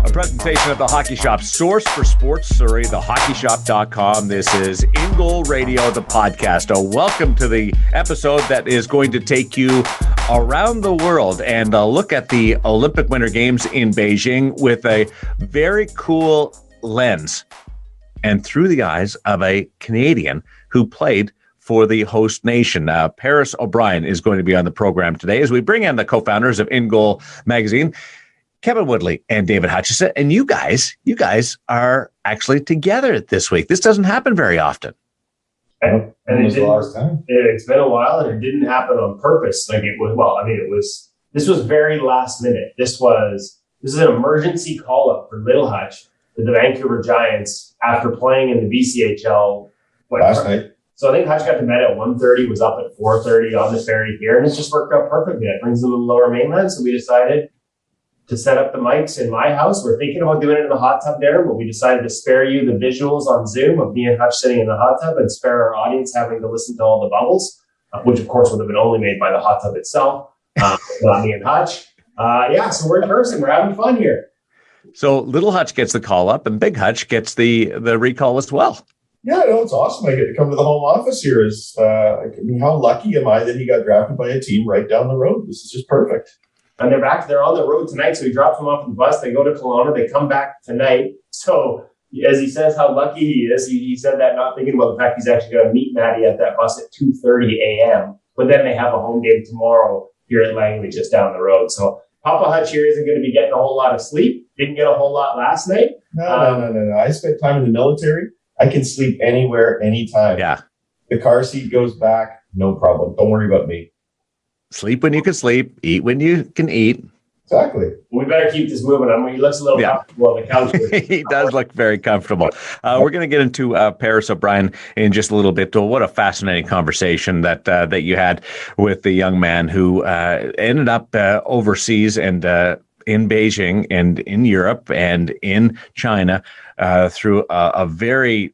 A presentation of the Hockey Shop, source for sports Surrey, thehockeyshop.com. This is InGoal Radio, the podcast. Welcome to the episode that is going to take you around the world and look at the Olympic Winter Games in Beijing with a very cool lens and through the eyes of a Canadian who played for the host nation. Paris O'Brien is going to be on the program today as we bring in the co-founders of InGoal magazine, Kevin Woodley and David Hutchison. And you guys are actually together this week. This doesn't happen very often. And it's been a while, and it didn't happen on purpose. This was very last minute. This is an emergency call up for Little Hutch to the Vancouver Giants after playing in the BCHL last night. So I think Hutch got to bed at 1:30, was up at 4:30 on the ferry here, and it's just worked out perfectly. That brings them to the Lower Mainland, so we decided to set up the mics in my house. We're thinking about doing it in the hot tub there, but we decided to spare you the visuals on Zoom of me and Hutch sitting in the hot tub and spare our audience having to listen to all the bubbles, which of course would have been only made by the hot tub itself, not me and Hutch. So we're in person. We're having fun here. So Little Hutch gets the call up and Big Hutch gets the recall as well. Yeah, no, it's awesome. I get to come to the home office here. How lucky am I that he got drafted by a team right down the road? This is just perfect. And they're on the road tonight, so he drops them off in the bus. They go to Kelowna. They come back tonight. So as he says how lucky he is, he said that not thinking about the fact he's actually going to meet Maddie at that bus at 2:30 a.m. But then they have a home game tomorrow here at Langley, just down the road. So Papa Hutch here isn't going to be getting a whole lot of sleep. Didn't get a whole lot last night. No. I spent time in the military. I can sleep anywhere, anytime. Yeah. The car seat goes back. No problem. Don't worry about me. Sleep when you can sleep, eat when you can eat. Exactly. We better keep this moving. He looks a little comfortable on the couch. He does look very comfortable. We're going to get into Paris O'Brien in just a little bit. What a fascinating conversation that you had with the young man who ended up overseas and in Beijing and in Europe and in China through a very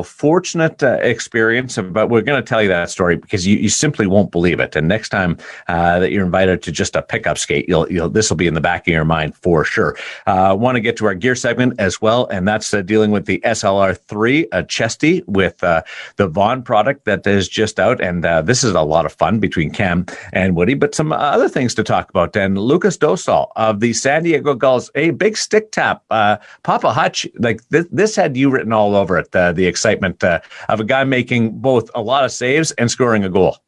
fortunate experience. But we're going to tell you that story because you simply won't believe it. And next time that you're invited to just a pickup skate, this will be in the back of your mind for sure. Want to get to our gear segment as well, and that's dealing with the SLR3 Chesty with the Vaughn product that is just out. And this is a lot of fun between Cam and Woody, but some other things to talk about. And Lucas Dosal of the San Diego Gulls, a big stick tap. Papa Hutch, like this had you written all over it. The excitement of a guy making both a lot of saves and scoring a goal.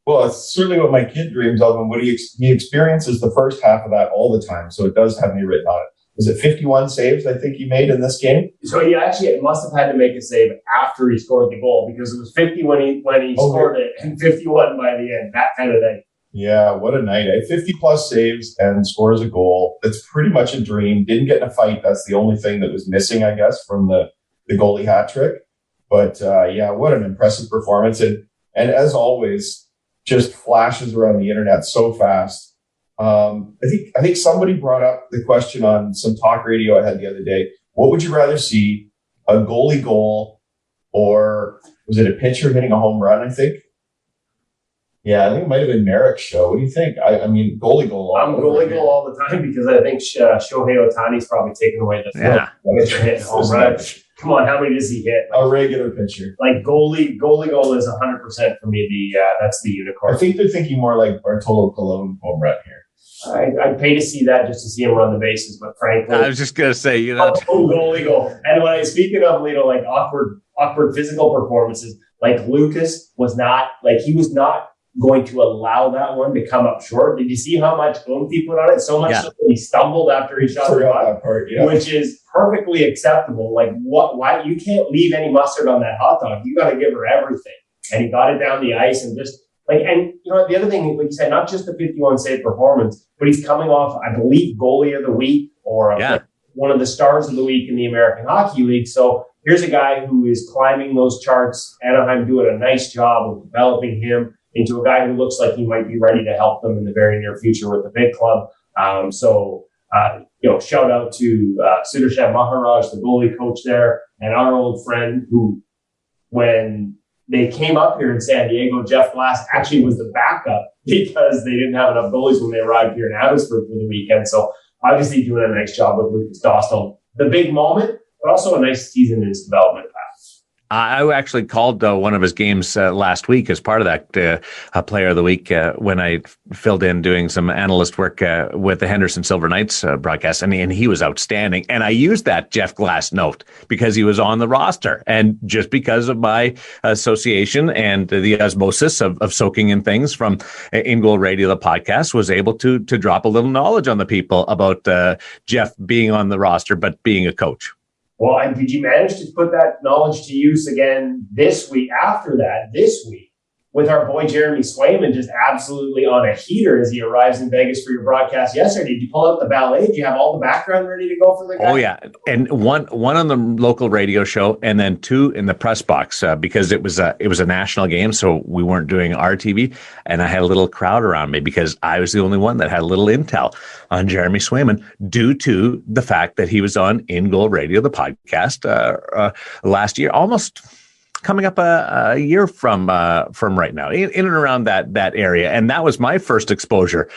Well, it's certainly what my kid dreams of, and what he experiences the first half of that all the time. So it does have me written on it. Was it 51 saves I think he made in this game? So he actually must have had to make a save after he scored the goal because it was 50 when he scored it and 51 by the end, that kind of thing. Yeah, what a night. 50 plus saves and scores a goal. That's pretty much a dream. Didn't get in a fight. That's the only thing that was missing, I guess, from the goalie hat trick. But what an impressive performance. And as always, just flashes around the internet so fast. I think somebody brought up the question on some talk radio I had the other day. What would you rather see, a goalie goal, or was it a pitcher hitting a home run, I think? Yeah, I think it might have been Merrick's show. What do you think? Goalie goal. I'm goalie goal all the time because I think Shohei Ohtani's probably taken away the throw. Pitcher hitting home run. Come on, how many does he hit? A regular pitcher. Like goalie goal is 100% for me. That's the unicorn. I think they're thinking more like Bartolo Colon home run here. I'd pay to see that just to see him run the bases, but frankly, I was just gonna say, goalie goal. And speaking of like awkward physical performances, like Lucas was not going to allow that one to come up short. Did you see how much oomph he put on it? So much so that he stumbled after he shot the puck, which is perfectly acceptable. Like why you can't leave any mustard on that hot dog. You got to give her everything. And he got it down the ice and just the other thing, like you said, not just the 51 save performance, but he's coming off, I believe, goalie of the week or one of the stars of the week in the American Hockey League. So here's a guy who is climbing those charts. Anaheim doing a nice job of developing him into a guy who looks like he might be ready to help them in the very near future with the big club. Shout out to Sudarshan Maharaj, the goalie coach there, and our old friend who, when they came up here in San Diego, Jeff Glass actually was the backup because they didn't have enough goalies when they arrived here in Abbotsford for the weekend. So obviously doing a nice job with Lucas Dostal. The big moment, but also a nice season in his development path. I actually called one of his games last week as part of that Player of the Week when I filled in doing some analyst work with the Henderson Silver Knights broadcast, and he was outstanding. And I used that Jeff Glass note because he was on the roster, and just because of my association and the osmosis of soaking in things from InGoal Radio, the podcast, was able to drop a little knowledge on the people about Jeff being on the roster but being a coach. Well, and did you manage to put that knowledge to use again this week, this week, with our boy Jeremy Swayman just absolutely on a heater as he arrives in Vegas for your broadcast yesterday? Did you pull out the ballet? Do you have all the background ready to go for the guy? Oh, yeah. And one on the local radio show and then two in the press box because it was a national game, so we weren't doing our TV. And I had a little crowd around me because I was the only one that had a little intel on Jeremy Swayman due to the fact that he was on InGoal Radio, the podcast, last year, almost coming up a year from right now, in and around that area. And that was my first exposure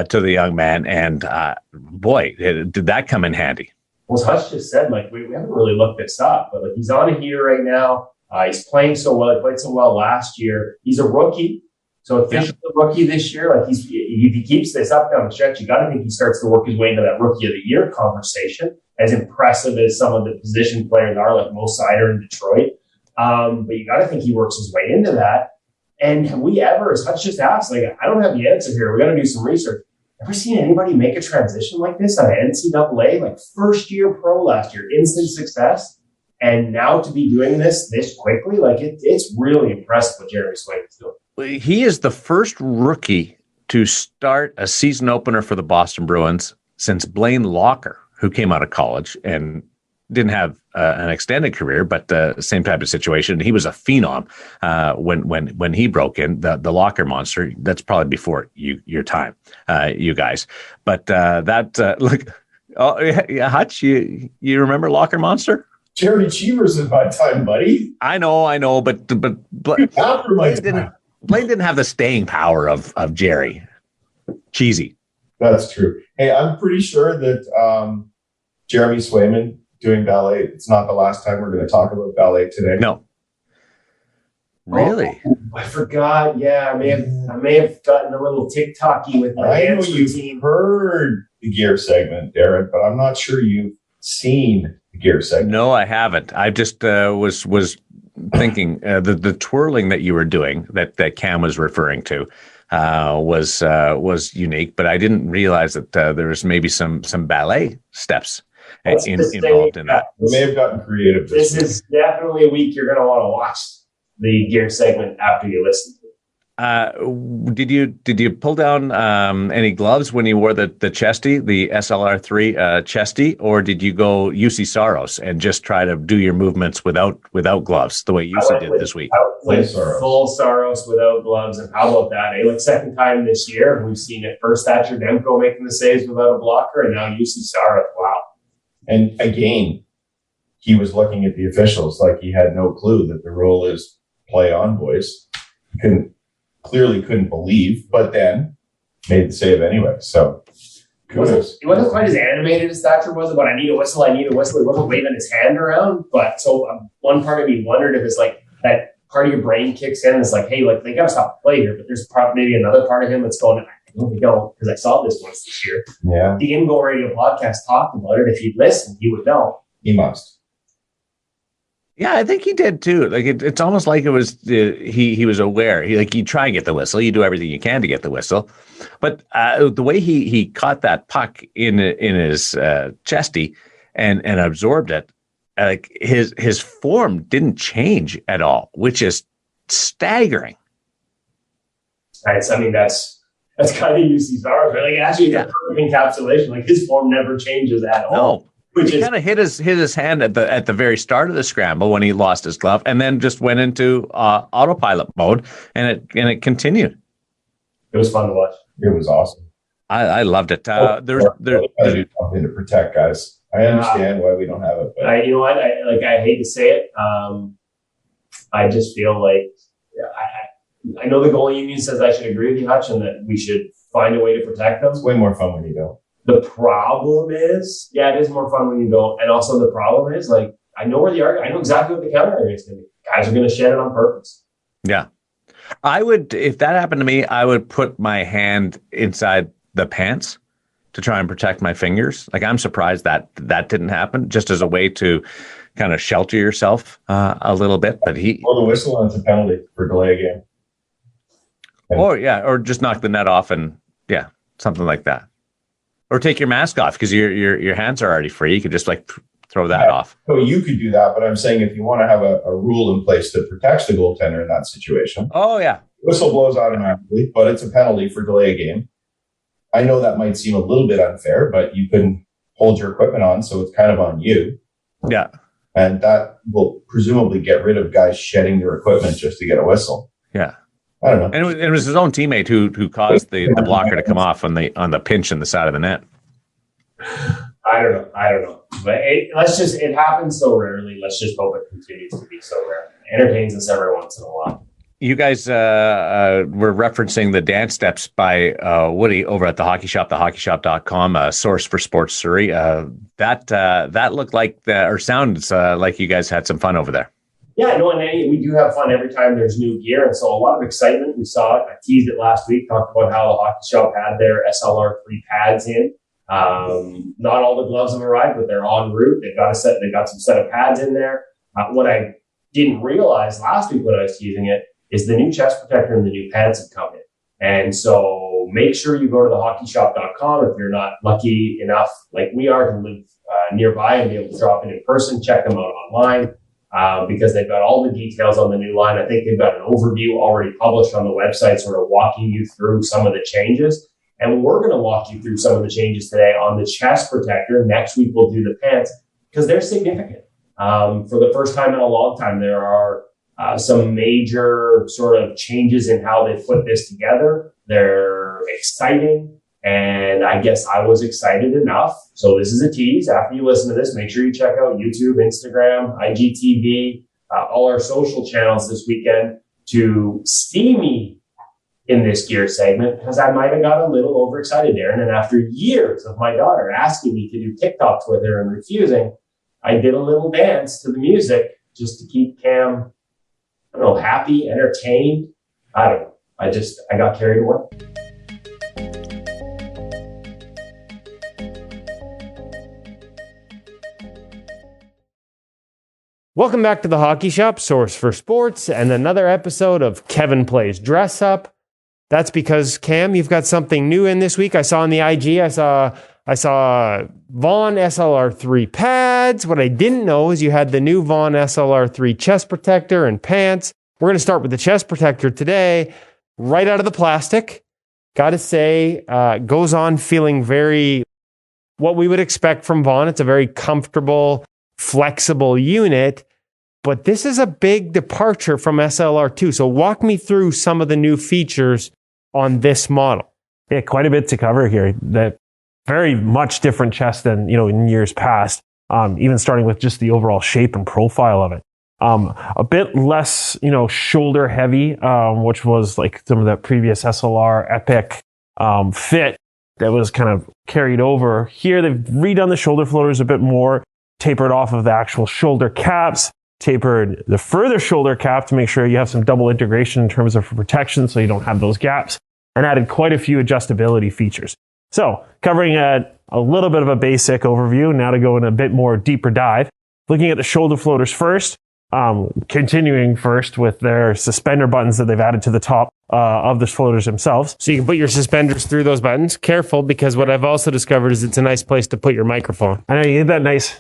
to the young man. And boy, did that come in handy. Well, Hutch just said, like, we haven't really looked this up, but like he's on a heater right now. He's playing so well. He played so well last year. He's a rookie. So officially a rookie this year. Like if he keeps this up down the stretch, you got to think he starts to work his way into that rookie of the year conversation. As impressive as some of the position players are, like Mo Sider in Detroit. But you got to think he works his way into that. And have we ever, as Hutch just asked, like, I don't have the answer here. We got to do some research. Ever seen anybody make a transition like this on NCAA? Like first year pro last year, instant success. And now to be doing this quickly, like it's really impressive what Jeremy Swayman is doing. He is the first rookie to start a season opener for the Boston Bruins since Blaine Locker, who came out of college and didn't have an extended career, but same type of situation. He was a phenom when he broke in, the Locker monster. That's probably before your time, you guys. But look, oh yeah, Hutch, you remember Locker monster? Jeremy Cheevers is my time, buddy. I know, but Blaine didn't have the staying power of Jerry. Cheesy. That's true. Hey, I'm pretty sure that Jeremy Swayman doing ballet, it's not the last time we're going to talk about ballet today. No. Really? Oh, I forgot. Yeah, I may have gotten a little TikTok-y with my dance routine. You've heard the gear segment, Darren, but I'm not sure you've seen the gear segment. No, I haven't. I just was thinking the twirling that you were doing that Cam was referring to was unique, but I didn't realize that there was maybe some ballet steps involved in that. We may have gotten creative. This is definitely a week you're going to want to watch the gear segment after you listen to it. Did you pull down any gloves when you wore the chesty, the SLR3 chesty, or did you go UC Saros and just try to do your movements without gloves the way UC did this week? I went full Saros without gloves, and how about that? Like second time this year, we've seen it. First Thatcher Demko making the saves without a blocker, and now UC Saros. Wow. And again, he was looking at the officials like he had no clue that the rule is play on, boys. He clearly couldn't believe, but then made the save anyway. So kudos. He wasn't quite as animated as Thatcher was about I need a whistle. He wasn't waving his hand around. But so one part of me wondered if it's like that part of your brain kicks in. And it's like, hey, like they got to stop the play here. But there's probably maybe another part of him that's going, I don't know, because I saw this once this year. Yeah. The InGoal Radio podcast talked about it. If he'd listened, he would know. He must. Yeah, I think he did too. Like it's almost like it was he was aware. You try and get the whistle, you do everything you can to get the whistle, but the way he caught that puck in his chesty and absorbed it, like his form didn't change at all, which is staggering. Right. So, I mean, that's kind of UC Saros, right? Like actually, the perfect encapsulation. Like his form never changes at all. No. He kind of hit his hand at the very start of the scramble when he lost his glove, and then just went into autopilot mode, and it continued. It was fun to watch. It was awesome. I loved it. There's something to protect, guys. I understand why we don't have it, but you know what? I hate to say it. I just feel like I know the goalie union says I should agree with you, Hutch, and that we should find a way to protect them. It's way more fun when you don't. The problem is, yeah, it is more fun when you don't. And also the problem is, like, I know where I know exactly what the counter area is going to be. Guys are going to shed it on purpose. Yeah. I would, if that happened to me, I would put my hand inside the pants to try and protect my fingers. Like, I'm surprised that didn't happen, just as a way to kind of shelter yourself a little bit. But or the whistle, and it's a penalty for delay a game. Or just knock the net off, and something like that. Or take your mask off, because your hands are already free. You could just like throw that off. So you could do that, but I'm saying if you want to have a rule in place that protects the goaltender in that situation. Oh yeah. Whistle blows automatically, but it's a penalty for delay a game. I know that might seem a little bit unfair, but you couldn't hold your equipment on, so it's kind of on you. Yeah. And that will presumably get rid of guys shedding their equipment just to get a whistle. Yeah. I don't know. And it was his own teammate who caused the blocker to come off on the pinch in the side of the net. I don't know. But it happens so rarely. Let's just hope it continues to be so rare. It entertains us every once in a while. You guys were referencing the dance steps by Woody over at the Hockey Shop, thehockeyshop.com, a source for sports Surrey. That looked like, or sounds like you guys had some fun over there. Yeah, no, and we do have fun every time there's new gear. And so a lot of excitement. We saw it. I teased it last week, talked about how the Hockey Shop had their SLR3 pads in. Not all the gloves have arrived, but they're en route. They've got some set of pads in there. What I didn't realize last week when I was teasing it is the new chest protector and the new pants have come in. And so make sure you go to thehockeyshop.com if you're not lucky enough, like we are, to live nearby and be able to drop in person. Check them out online because they've got all the details on the new line. I think they've got an overview already published on the website, sort of walking you through some of the changes. And we're going to walk you through some of the changes today on the chest protector. Next week, we'll do the pants because they're significant. For the first time in a long time, there are some major sort of changes in how they put this together. They're exciting. And I guess I was excited enough. So this is a tease. After you listen to this, make sure you check out YouTube, Instagram, IGTV, all our social channels this weekend to see me in this gear segment, because I might have got a little overexcited, Darren. And after years of my daughter asking me to do TikToks with her and refusing, I did a little dance to the music just to keep Cam, I don't know, happy, entertained. I don't know. I got carried away. Welcome back to the Hockey Shop, source for sports, and another episode of Kevin Plays Dress Up. That's because, Cam, you've got something new in this week. I saw on the IG, I saw Vaughn SLR3 pads. What I didn't know is you had the new Vaughn SLR3 chest protector and pants. We're going to start with the chest protector today, right out of the plastic. Got to say, goes on feeling very what we would expect from Vaughn. It's a very comfortable, flexible unit, but this is a big departure from SLR2. So walk me through some of the new features on this model. Yeah, quite a bit to cover here. That very much different chest than, in years past, even starting with just the overall shape and profile of it. A bit less, shoulder heavy, which was like some of the previous SLR Epic fit that was kind of carried over. Here, they've redone the shoulder floaters a bit more, tapered off of the actual shoulder caps, tapered the further shoulder cap to make sure you have some double integration in terms of protection so you don't have those gaps, and added quite a few adjustability features. So covering a little bit of a basic overview, now to go in a bit more deeper dive. Looking at the shoulder floaters first, continuing first with their suspender buttons that they've added to the top of the floaters themselves. So you can put your suspenders through those buttons. Careful, because what I've also discovered is it's a nice place to put your microphone. I know you get that nice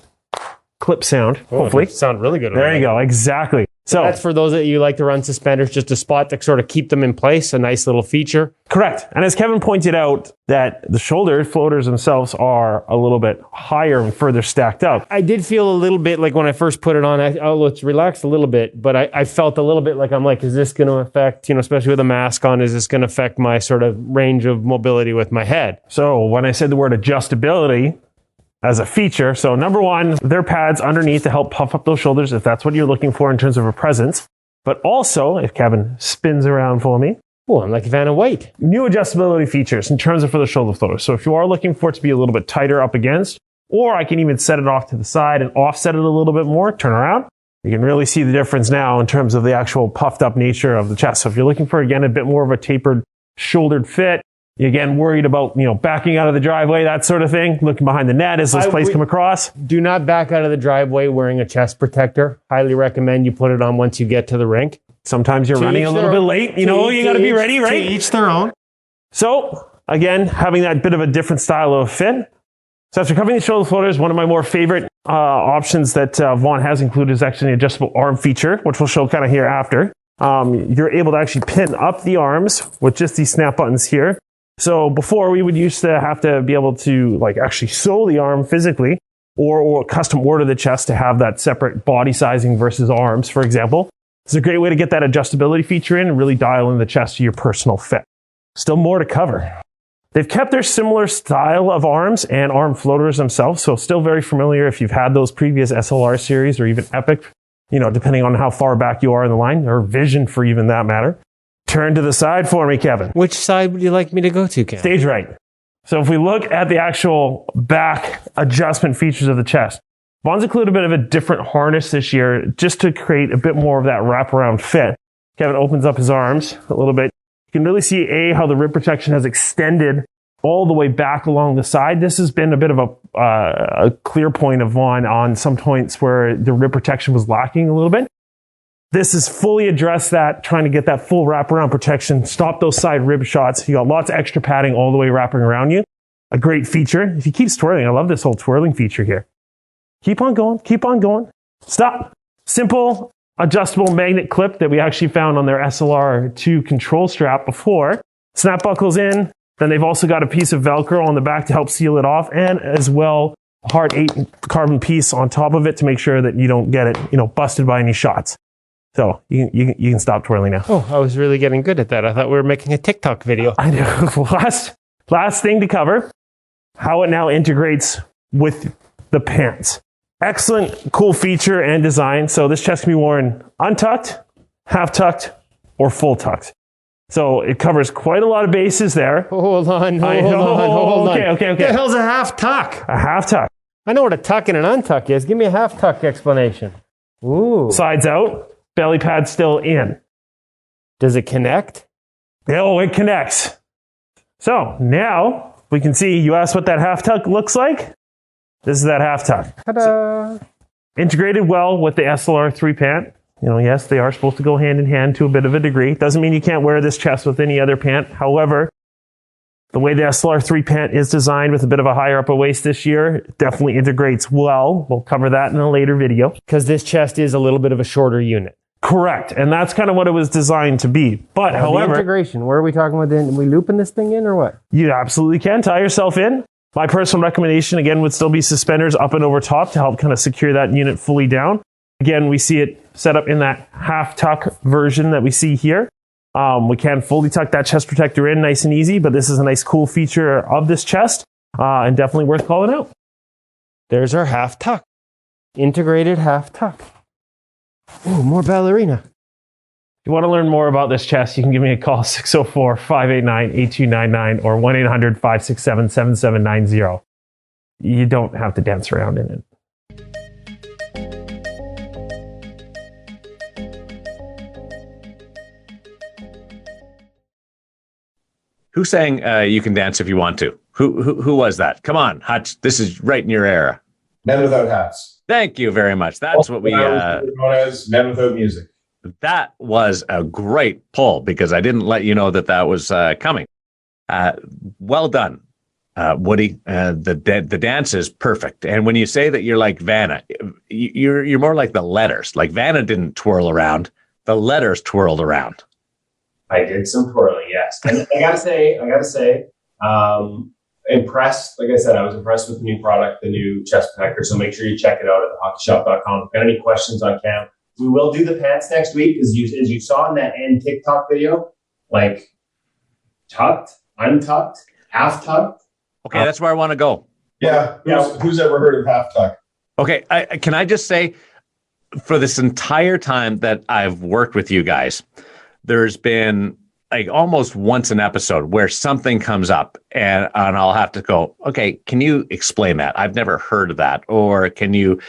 clip sound, hopefully. Sound really good. There you go, exactly. So that's for those that you like to run suspenders, just a spot to sort of keep them in place, a nice little feature. Correct. And as Kevin pointed out, that the shoulder floaters themselves are a little bit higher and further stacked up. I did feel a little bit like when I first put it on, it's relaxed a little bit, but I felt a little bit like is this going to affect, especially with a mask on, is this going to affect my sort of range of mobility with my head? So when I said the word adjustability as a feature, so number one, their pads underneath to help puff up those shoulders if that's what you're looking for in terms of a presence. But also, if Kevin spins around for me, Oh, I'm like Vanna White. New adjustability features in terms of for the shoulder floater. So if you are looking for it to be a little bit tighter up against, or I can even set it off to the side and offset it a little bit more, turn around. You can really see the difference now in terms of the actual puffed up nature of the chest. So if you're looking for, again, a bit more of a tapered, shouldered fit, you're again worried about, backing out of the driveway, that sort of thing, looking behind the net as those plays come across. Do not back out of the driveway wearing a chest protector. Highly recommend you put it on once you get to the rink. Sometimes you're running a little bit late. You got to be ready, right? To each their own. So, again, having that bit of a different style of fit. So after covering the shoulder floaters, one of my more favorite options that Vaughn has included is actually an adjustable arm feature, which we'll show kind of here after. You're able to actually pin up the arms with just these snap buttons here. So before we would used to have to be able to actually sew the arm physically or custom order the chest to have that separate body sizing versus arms, for example. It's a great way to get that adjustability feature in and really dial in the chest to your personal fit. Still more to cover. They've kept their similar style of arms and arm floaters themselves, so still very familiar if you've had those previous SLR series or even Epic, depending on how far back you are in the line, or Vision for even that matter. Turn to the side for me, Kevin. Which side would you like me to go to, Ken? Stage right. So if we look at the actual back adjustment features of the chest, Vaughn's included a bit of a different harness this year just to create a bit more of that wraparound fit. Kevin opens up his arms a little bit. You can really see, how the rib protection has extended all the way back along the side. This has been a bit of a clear point of Vaughn on some points where the rib protection was lacking a little bit. This has fully addressed that, trying to get that full wraparound protection, stop those side rib shots. You got lots of extra padding all the way wrapping around you. A great feature. If you keep twirling, I love this whole twirling feature here. Keep on going, keep on going. Stop. Simple adjustable magnet clip that we actually found on their SLR2 control strap before. Snap buckles in. Then they've also got a piece of Velcro on the back to help seal it off, and as well, a hard 8 carbon piece on top of it to make sure that you don't get it, busted by any shots. So you can stop twirling now. Oh, I was really getting good at that. I thought we were making a TikTok video. I know. Last thing to cover, how it now integrates with the pants. Excellent, cool feature and design. So this chest can be worn untucked, half tucked, or full tucked. So it covers quite a lot of bases there. Hold on. Okay. What the hell's a half tuck? A half tuck. I know what a tuck and an untuck is. Give me a half tuck explanation. Ooh. Sides out, belly pad still in. Does it connect? Oh, it connects. So now we can see, you asked what that half tuck looks like. This is that half tuck. Ta-da! Integrated well with the SLR3 pant. Yes, they are supposed to go hand in hand to a bit of a degree. Doesn't mean you can't wear this chest with any other pant. However, the way the SLR3 pant is designed with a bit of a higher upper waist this year definitely integrates well. We'll cover that in a later video. Because this chest is a little bit of a shorter unit. Correct. And that's kind of what it was designed to be. But however, the integration, where are we talking about? Are we looping this thing in or what? You absolutely can tie yourself in. My personal recommendation, again, would still be suspenders up and over top to help kind of secure that unit fully down. Again, we see it set up in that half tuck version that we see here. We can fully tuck that chest protector in nice and easy, but this is a nice cool feature of this chest and definitely worth calling out. There's our half tuck. Integrated half tuck. Oh, more ballerina. If you want to learn more about this chest, you can give me a call, 604-589-8299 or 1-800-567-7790. You don't have to dance around in it. Who sang "You Can Dance If You Want To"? Who was that? Come on, Hutch. This is right in your era. Men Without Hats. Thank you very much. That's also what we known as Men Without Music. That was a great pull because I didn't let you know that was coming. Well done, Woody. The dance is perfect. And when you say that you're like Vanna, you're more like the letters. Like Vanna didn't twirl around; the letters twirled around. I did some twirling, yes. And I gotta say, impressed. Like I said, I was impressed with the new product, the new chest protector. So make sure you check it out at thehockeyshop.com. If you got any questions on Cam, we will do the pants next week because as you saw in that end TikTok video, like tucked, untucked, half tucked. Okay, that's where I want to go. Yeah. Who's ever heard of half tuck? Okay, can I just say, for this entire time that I've worked with you guys, there's been like almost once an episode where something comes up and I'll have to go, okay, can you explain that? I've never heard of that. Or can you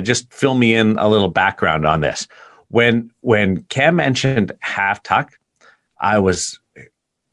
just fill me in a little background on this? When Cam mentioned half tuck, I was,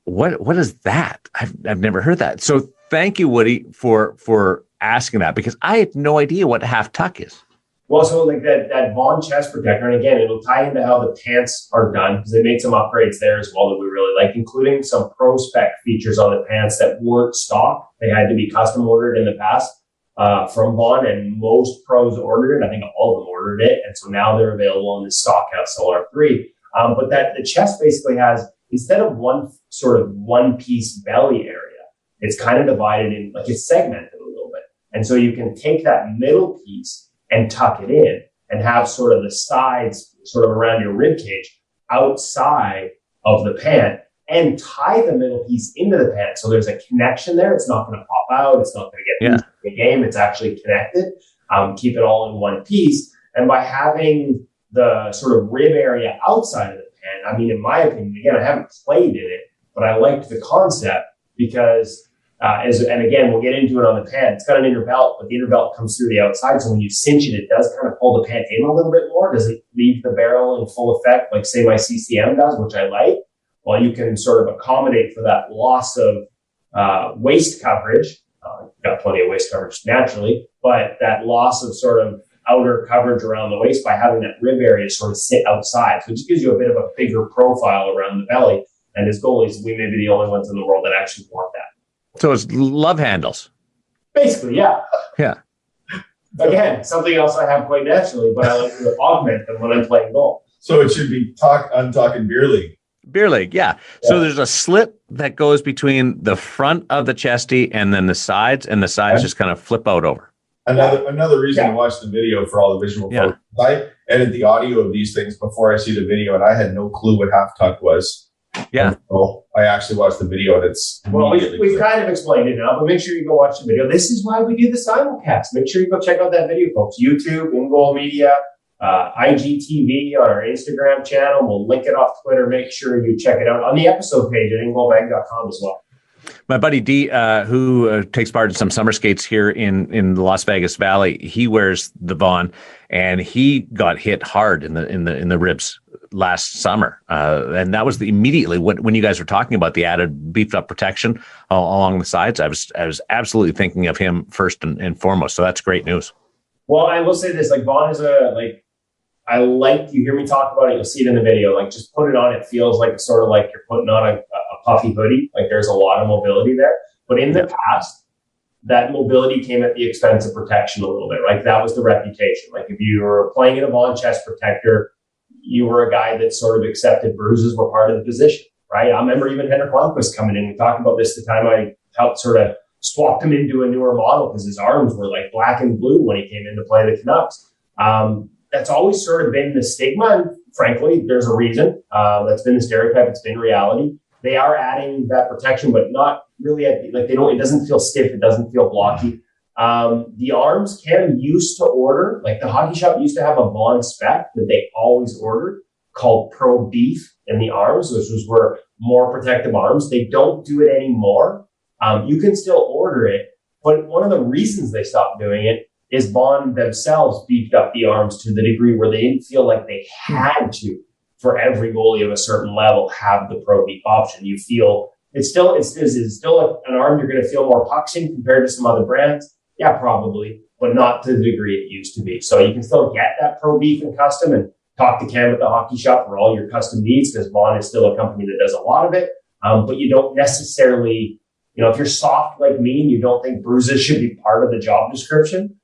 what is that? I've never heard that. So thank you, Woody, for asking that, because I had no idea what half tuck is. Well, so like that Vaughn chest protector, and again, it'll tie into how the pants are done, because they made some upgrades there as well that we really like, including some pro spec features on the pants that weren't stock. They had to be custom ordered in the past from Vaughn, and most pros ordered it. I think all of them ordered it, and so now they're available in the stock SLR3. But that the chest basically has, instead of one sort of one piece belly area, it's kind of divided in, like it's segmented a little bit, and so you can take that middle piece and tuck it in and have sort of the sides sort of around your rib cage outside of the pant and tie the middle piece into the pant. So there's a connection there. It's not going to pop out. It's not going to get loose in the game. It's actually connected. Keep it all in one piece. And by having the sort of rib area outside of the pant, I mean, in my opinion, again, I haven't played in it, but I liked the concept because and again, we'll get into it on the pant. It's got an inner belt, but the inner belt comes through the outside. So when you cinch it, it does kind of pull the pant in a little bit more. Does it leave the barrel in full effect, like say my CCM does, which I like? Well, you can sort of accommodate for that loss of waist coverage. Got plenty of waist coverage naturally, but that loss of sort of outer coverage around the waist by having that rib area sort of sit outside. So it just gives you a bit of a bigger profile around the belly. And as goalies, we may be the only ones in the world that actually want that. So it's love handles. Basically, yeah. Yeah. Again, something else I have quite naturally, but I like to augment them when I'm playing goal. So it should be I'm talking beer league. Beer league, yeah. So there's a slit that goes between the front of the chesty and then the sides, and the sides just kind of flip out over. Another reason to watch the video for all the visual folks. I edit the audio of these things before I see the video, and I had no clue what half tuck was. Yeah. So I actually watched the video, and it's we've kind of explained it now, but make sure you go watch the video. This is why we do the simulcast. Make sure you go check out that video, folks. YouTube, InGoal Media, IGTV on our Instagram channel. We'll link it off Twitter. Make sure you check it out on the episode page at InGoalMag.com as well. My buddy D, who takes part in some summer skates here in the Las Vegas Valley, he wears the Vaughn, and he got hit hard in the ribs last summer, and that was immediately when you guys were talking about the added beefed up protection along the sides. I was absolutely thinking of him first and foremost. So that's great news. Well, I will say this: like Vaughn is I like, you hear me talk about it, you'll see it in the video. Like, just put it on. It feels like sort of like you're putting on a puffy hoodie. Like, there's a lot of mobility there. But in the past, that mobility came at the expense of protection a little bit. Like, that was the reputation. Like, if you were playing in a Vaughn chest protector, you were a guy that sort of accepted bruises were part of the position, right? I remember even Henrik Lundqvist coming in. We talked about this the time I helped sort of swap him into a newer model because his arms were like black and blue when he came in to play the Canucks. That's always sort of been the stigma. And frankly, there's a reason. That's been the stereotype. It's been reality. They are adding that protection, but not really it doesn't feel stiff. It doesn't feel blocky. The arms, Cam used to order, like the hockey shop used to have a Vaughn spec that they always ordered called Pro Beef in the arms, which were more protective arms. They don't do it anymore. You can still order it, but one of the reasons they stopped doing it is Vaughn themselves beefed up the arms to the degree where they didn't feel like they had to, for every goalie of a certain level, have the Pro Beef option. You feel it's still an arm you're going to feel more pucks in compared to some other brands. Yeah, probably, but not to the degree it used to be. So you can still get that Pro Beef and custom and talk to Cam at the hockey shop for all your custom needs, because Vaughn is still a company that does a lot of it. But you don't necessarily, if you're soft like me and you don't think bruises should be part of the job description,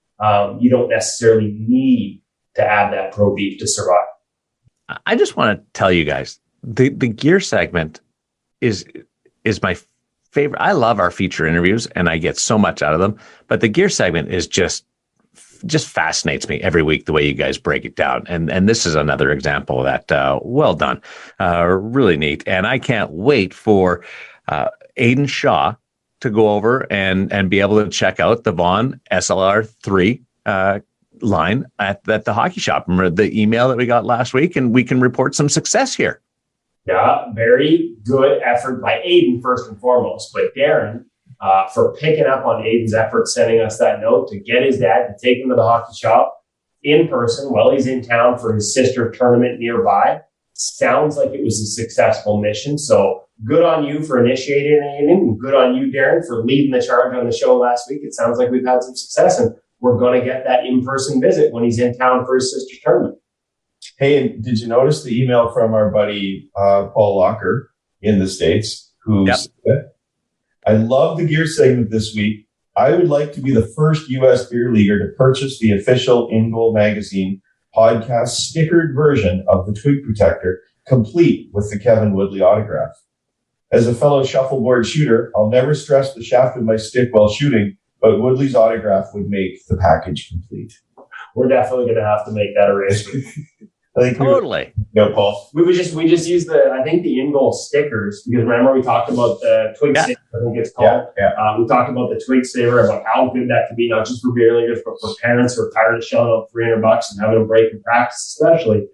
you don't necessarily need to add that Pro Beef to survive. I just want to tell you guys, the gear segment is my favorite. I love our feature interviews and I get so much out of them, but the gear segment is just fascinates me every week, the way you guys break it down. And this is another example of that. Well done. Really neat. And I can't wait for Aidan Shaw to go over and be able to check out the Vaughn SLR3 line at the hockey shop. Remember the email that we got last week, and we can report some success here. Yeah, very good effort by Aiden, first and foremost. But Darren, for picking up on Aiden's effort, sending us that note to get his dad to take him to the hockey shop in person while he's in town for his sister tournament nearby. Sounds like it was a successful mission. So good on you for initiating it, and good on you, Darren, for leading the charge on the show last week. It sounds like we've had some success, and we're going to get that in-person visit when he's in town for his sister's tournament. Hey, did you notice the email from our buddy Paul Locker in the States, who said, I love the gear segment this week. I would like to be the first U.S. beer leaguer to purchase the official InGoal magazine podcast stickered version of the Twig Protector, complete with the Kevin Woodley autograph. As a fellow shuffleboard shooter, I'll never stress the shaft of my stick while shooting, but Woodley's autograph would make the package complete. We're definitely going to have to make that arrangement. I think Totally. Paul. We just use the InGoal stickers, because remember we talked about the Twig Saver, I think it's called. Yeah. We talked about the Twig Saver, about how good that could be, not just for beer leaguers, but for parents who are tired of shelling out $300 and having a break in practice, especially.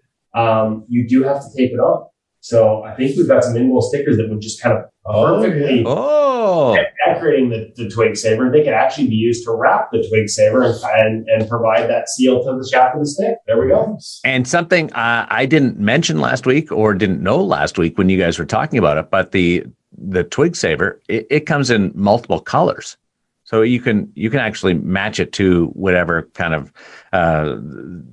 You do have to tape it on. So I think we've got some InGoal stickers that would just kind of perfectly decorating the Twig Saver. They could actually be used to wrap the Twig Saver and provide that seal to the shaft of the stick. There we go. And something I didn't mention last week, or didn't know last week when you guys were talking about it, but the Twig Saver, it comes in multiple colors. So you can actually match it to whatever kind of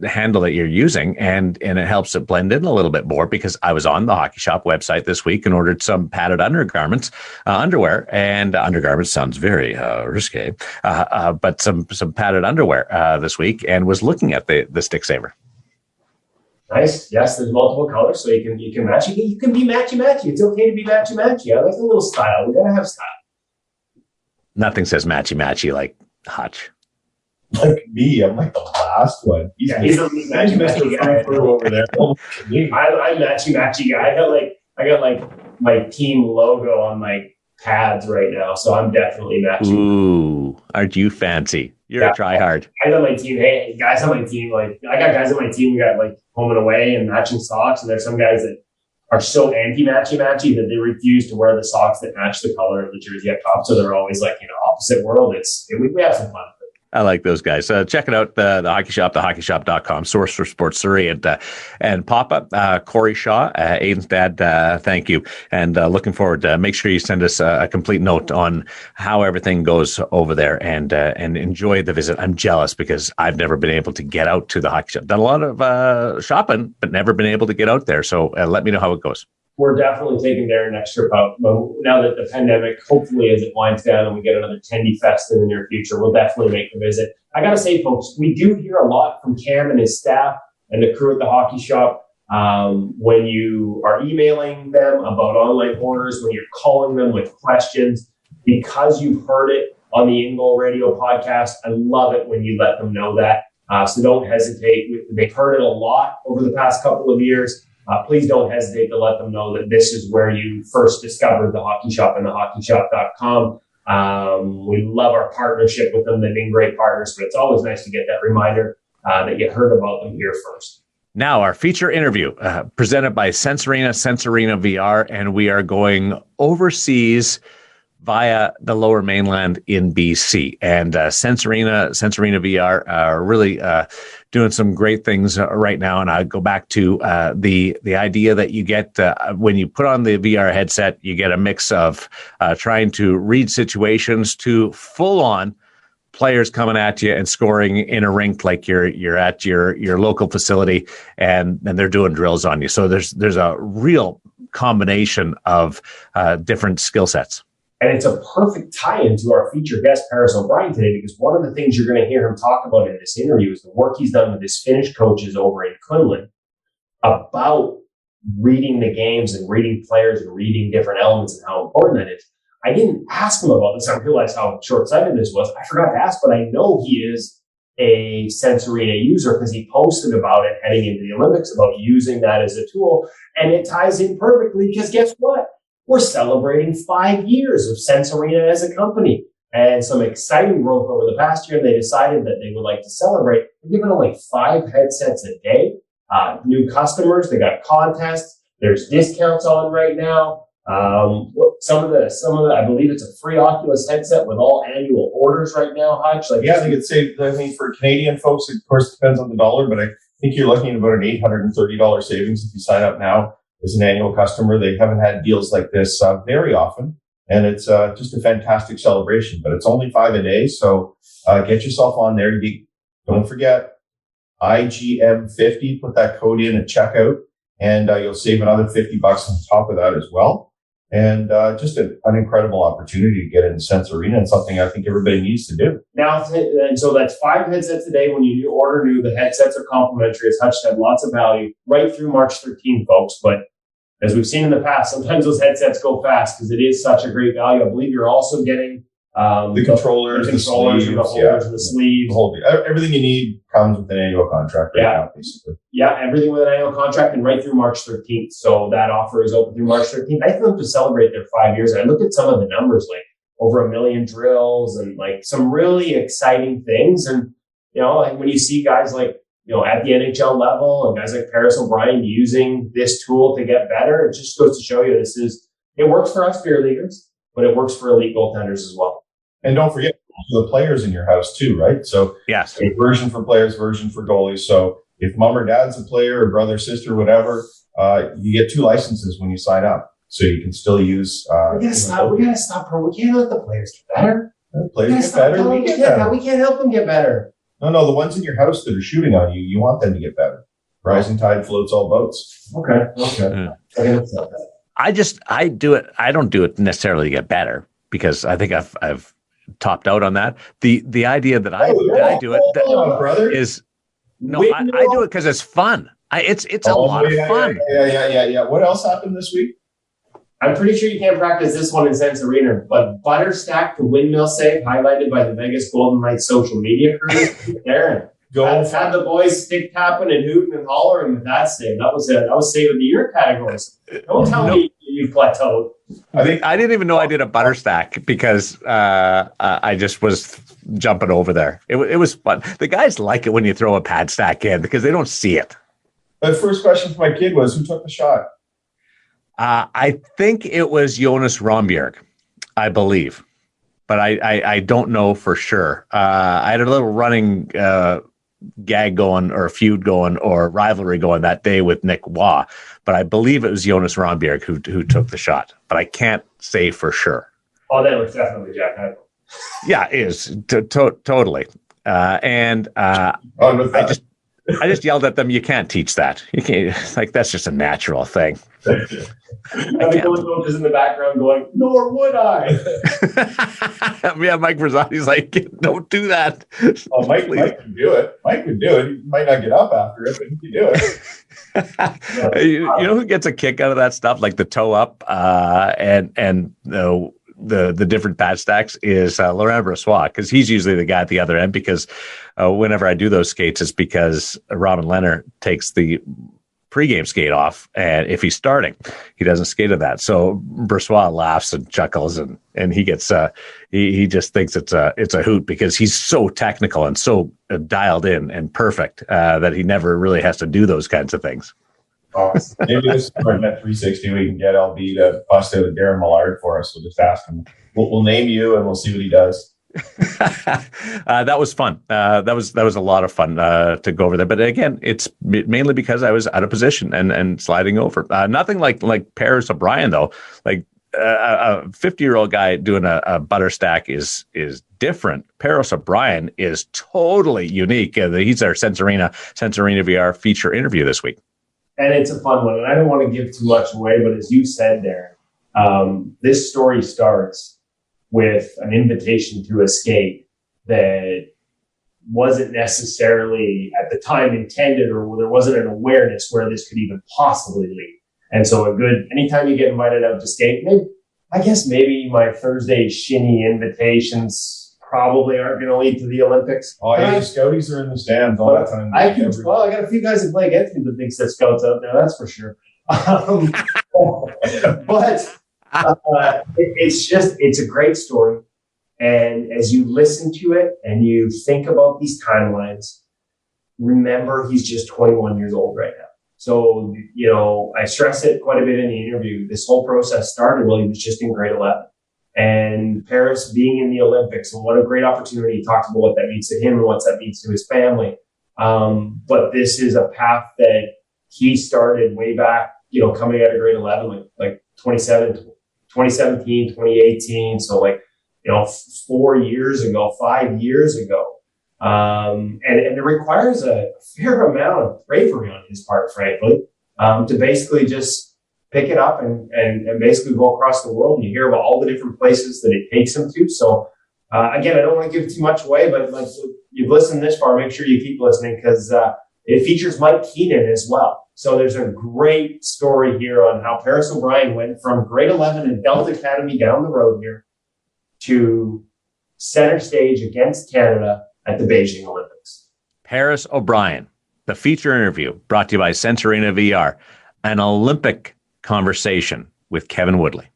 handle that you're using, and it helps it blend in a little bit more, because I was on the Hockey Shop website this week and ordered some padded undergarments, underwear, and undergarments sounds very risque, but some padded underwear this week, and was looking at the Stick Saver. Nice. Yes, there's multiple colors, so you can match it. You can be matchy-matchy. It's okay to be matchy-matchy. I like a little style. We gotta have style. Nothing says matchy like Hutch. Like me, I'm like the last one. He's the matchy guy over there. I'm matchy guy. I got my team logo on my pads right now, so I'm definitely matchy. Ooh, aren't you fancy? You're a tryhard. Guys on my team. Hey, guys on my team. I got guys on my team. We got home and away and matching socks, and there's some guys that are so anti-matchy that they refuse to wear the socks that match the color of the jersey up top. So they're always opposite world. We have some fun. I like those guys. Check it out, the Hockey Shop, thehockeysshop.com, source for sports Surrey. And Papa, Corey Shaw, Aiden's dad, thank you. And looking forward to make sure you send us a complete note on how everything goes over there, and enjoy the visit. I'm jealous because I've never been able to get out to the Hockey Shop. Done a lot of shopping, but never been able to get out there. So let me know how it goes. We're definitely taking Darren next trip out. Now that the pandemic, hopefully as it winds down and we get another Tendy Fest in the near future, we'll definitely make the visit. I got to say, folks, we do hear a lot from Cam and his staff and the crew at the Hockey Shop when you are emailing them about online orders, when you're calling them with questions, because you've heard it on the InGoal Radio podcast. I love it when you let them know that. So don't hesitate. They've heard it a lot over the past couple of years. Please don't hesitate to let them know that this is where you first discovered the Hockey Shop and thehockeysshop.com. We love our partnership with them. They've been great partners, but it's always nice to get that reminder that you heard about them here first. Now, our feature interview presented by Sensorina VR, and we are going overseas via the Lower Mainland in BC. And Sensorina VR are really doing some great things right now. And I go back to the idea that you get when you put on the VR headset, you get a mix of trying to read situations to full on players coming at you and scoring in a rink like you're at your local facility, and they're doing drills on you. So there's a real combination of different skill sets. And it's a perfect tie-in to our featured guest, Paris O'Brien, today, because one of the things you're going to hear him talk about in this interview is the work he's done with his Finnish coaches over in Finland about reading the games and reading players and reading different elements and how important that is. I didn't ask him about this. I realized how short-sighted this was. I forgot to ask, but I know he is a Sensorina user because he posted about it heading into the Olympics, about using that as a tool. And it ties in perfectly because guess what? We're celebrating 5 years of Sensorina as a company and some exciting growth over the past year. And they decided that they would like to celebrate. They're giving away 5 headsets a day, new customers. They got contests. There's discounts on right now. Some of the, I believe it's a free Oculus headset with all annual orders right now, Hutch. Like, yeah, I think it's safe. I mean, for Canadian folks, it of course depends on the dollar, but I think you're looking at about an $830 savings if you sign up now as an annual customer. They haven't had deals like this very often, and it's just a fantastic celebration. But it's only $5 a day, so get yourself on there. Don't forget IGM50. Put that code in at checkout, and you'll save another $50 on top of that as well. And just an incredible opportunity to get in Sense Arena, and something I think everybody needs to do. Now, and so that's 5 headsets a day. When you order new, the headsets are complimentary. As Hutch said, lots of value right through March 13th, folks. But as we've seen in the past, sometimes those headsets go fast because it is such a great value. I believe you're also getting the controllers, the sleeves, and the holders, and the sleeves. Everything you need comes with an annual contract right now, basically. Yeah, everything with an annual contract and right through March 13th. So that offer is open through March 13th. I think them to celebrate their 5 years. And I looked at some of the numbers, like over 1 million drills and like some really exciting things. And, like when you see guys like, at the NHL level and guys like Paris O'Brien using this tool to get better, it just goes to show you it works for us beer leaguers, but it works for elite goaltenders as well. And don't forget the players in your house too, right? So yes, a version for players, version for goalies. So if mom or dad's a player or brother, sister, whatever, you get 2 licenses when you sign up. So you can still use. We gotta stop. We can't let the players get better. Players get better. We can't help them get better. No, the ones in your house that are shooting on you, you want them to get better. Rising tide floats all boats. Okay. I do it. I don't do it necessarily to get better because I think I've topped out on that. The idea that I do it brother. is I do it because it's fun. It's a lot of fun. Yeah. What else happened this week? I'm pretty sure you can't practice this one in Sense Arena, but Butterstack, the windmill save, highlighted by the Vegas Golden Knights social media crew. Darren, had the boys stick tapping and hooting and hollering with that save. That was save of the year categories. Don't tell me you plateaued. I didn't even know I did a Butterstack because I just was jumping over there. It was fun. The guys like it when you throw a pad stack in because they don't see it. The first question for my kid was, who took the shot? I think it was Jonas Rondbjerg, I believe, but I don't know for sure. I had a little running gag going or a feud going or rivalry going that day with Nick Waugh, but I believe it was Jonas Rondbjerg who took the shot, but I can't say for sure. Oh, that was definitely Jack Eichel. Yeah, it is totally. I just yelled at them. You can't teach that. You can't. Like that's just a natural thing. And the coach is in the background going, "Nor would I." Yeah, Mike Brazzotti's like, "Don't do that." Oh, Mike can do it. Mike would do it. He might not get up after it, but he can do it. You know who gets a kick out of that stuff, like the toe up and the different pad stacks is Laurent Brossoit, because he's usually the guy at the other end. Because whenever I do those skates, it's because Robin Leonard takes the pregame skate off, and if he's starting, he doesn't skate at that. So Brossoit laughs and chuckles, and he gets he just thinks it's a hoot because he's so technical and so dialed in and perfect that he never really has to do those kinds of things. Awesome. Maybe this is for net 360 we can get LB to bust out a Darren Millard for us. We'll just ask him. We'll name you and we'll see what he does. That was fun. That was a lot of fun to go over there. But again, it's mainly because I was out of position and sliding over. Nothing like Paris O'Brien though. Like a 50-year-old guy doing a butter stack is different. Paris O'Brien is totally unique. He's our Sense Arena VR feature interview this week. And it's a fun one. And I don't want to give too much away, but as you said there, this story starts with an invitation to a skate that wasn't necessarily at the time intended, or there wasn't an awareness where this could even possibly lead. And so anytime you get invited out to skate, maybe my Thursday shinny invitations probably aren't going to lead to the Olympics. Oh, yeah, the Scouties are in the stands all the time. I got a few guys that play against me that thinks that Scouts out there, that's for sure. But it's a great story. And as you listen to it and you think about these timelines, remember he's just 21 years old right now. So, I stress it quite a bit in the interview. This whole process started while he was just in grade 11. And Paris being in the Olympics, and what a great opportunity. He talks about what that means to him and what that means to his family. But this is a path that he started way back, coming out of grade 11, like 2017, 2018. So 4 years ago, 5 years ago. And it requires a fair amount of bravery on his part, frankly, to basically just pick it up and basically go across the world. And you hear about all the different places that it takes him to. So, again, I don't want to give too much away, but you've listened this far, make sure you keep listening, because it features Mike Keenan as well. So there's a great story here on how Paris O'Brien went from grade 11 in Delta Academy down the road here to center stage against Canada at the Beijing Olympics. Paris O'Brien, the feature interview brought to you by Sensorina VR, an Olympic conversation with Kevin Woodley.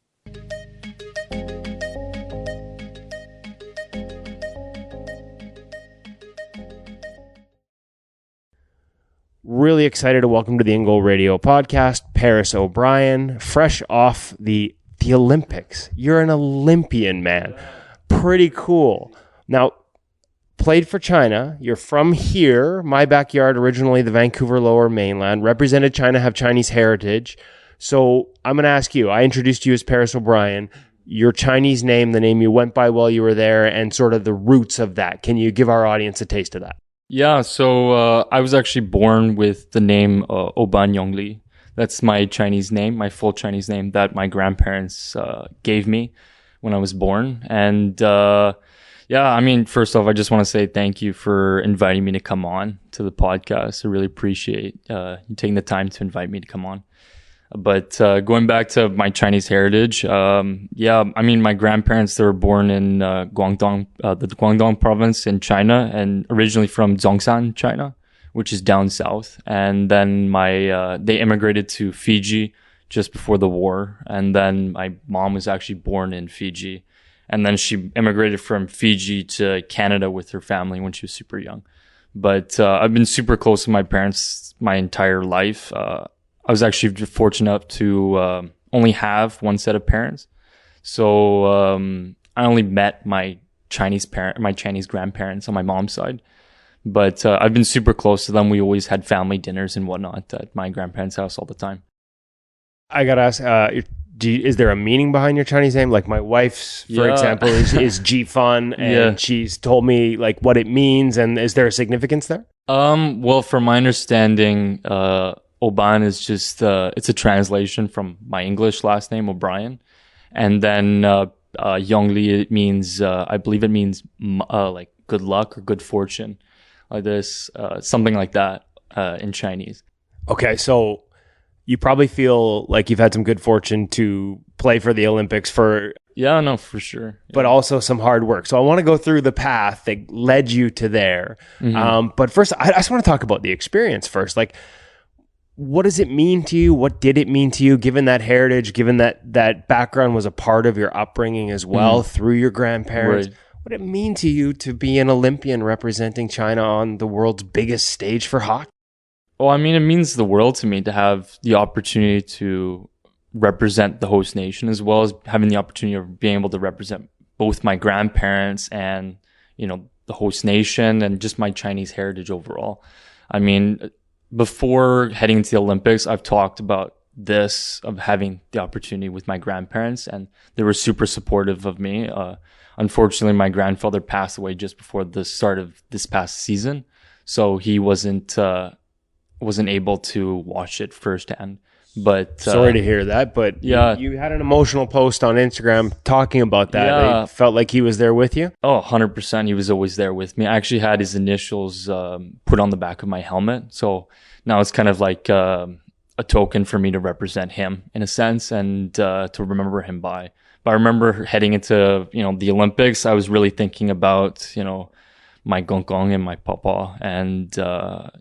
Really excited to welcome to the InGoal Radio podcast, Paris O'Brien, fresh off the Olympics. You're an Olympian, man. Pretty cool. Now, played for China. You're from here, my backyard, originally the Vancouver Lower Mainland. Represented China, have Chinese heritage. So I'm going to ask you, I introduced you as Paris O'Brien. Your Chinese name, the name you went by while you were there, and sort of the roots of that. Can you give our audience a taste of that? Yeah, so I was actually born with the name Oban Yongli. That's my Chinese name, my full Chinese name that my grandparents gave me when I was born. And first off, I just want to say thank you for inviting me to come on to the podcast. I really appreciate you taking the time to invite me to come on. But going back to my Chinese heritage, my grandparents, they were born in Guangdong, the Guangdong province in China, and originally from Zhongshan, China, which is down south. And then they immigrated to Fiji just before the war. And then my mom was actually born in Fiji. And then she immigrated from Fiji to Canada with her family when she was super young. But I've been super close to my parents my entire life. I was actually fortunate to only have one set of parents. So I only met my Chinese grandparents on my mom's side. But I've been super close to them. We always had family dinners and whatnot at my grandparents' house all the time. I got to ask, is there a meaning behind your Chinese name? Like my wife's, for example, is Ji Fun, and she's told me like what it means. And is there a significance there? Well, from my understanding, Oban is just, it's a translation from my English last name, O'Brien. And then, Yongli, it means, I believe it means, like good luck or good fortune, like this, something like that, in Chinese. Okay. So you probably feel like you've had some good fortune to play for the Olympics for sure. But also some hard work. So I want to go through the path that led you to there. Mm-hmm. But first, I just want to talk about the experience first. Like, what does it mean to you? What did it mean to you, given that heritage, given that background was a part of your upbringing as well through your grandparents? Right. What did it mean to you to be an Olympian representing China on the world's biggest stage for hockey? Well, I mean, it means the world to me to have the opportunity to represent the host nation, as well as having the opportunity of being able to represent both my grandparents and, the host nation and just my Chinese heritage overall. I mean, before heading into the Olympics, I've talked about this, of having the opportunity with my grandparents, and they were super supportive of me. Unfortunately, my grandfather passed away just before the start of this past season, so he wasn't able to watch it firsthand. But sorry to hear that. But you had an emotional post on Instagram talking about that. Yeah. Felt like he was there with you. Oh, 100%. He was always there with me. I actually had his initials put on the back of my helmet. So now it's kind of like a token for me to represent him in a sense, and to remember him by. But I remember heading into, the Olympics, I was really thinking about, my gonggong and my papa, and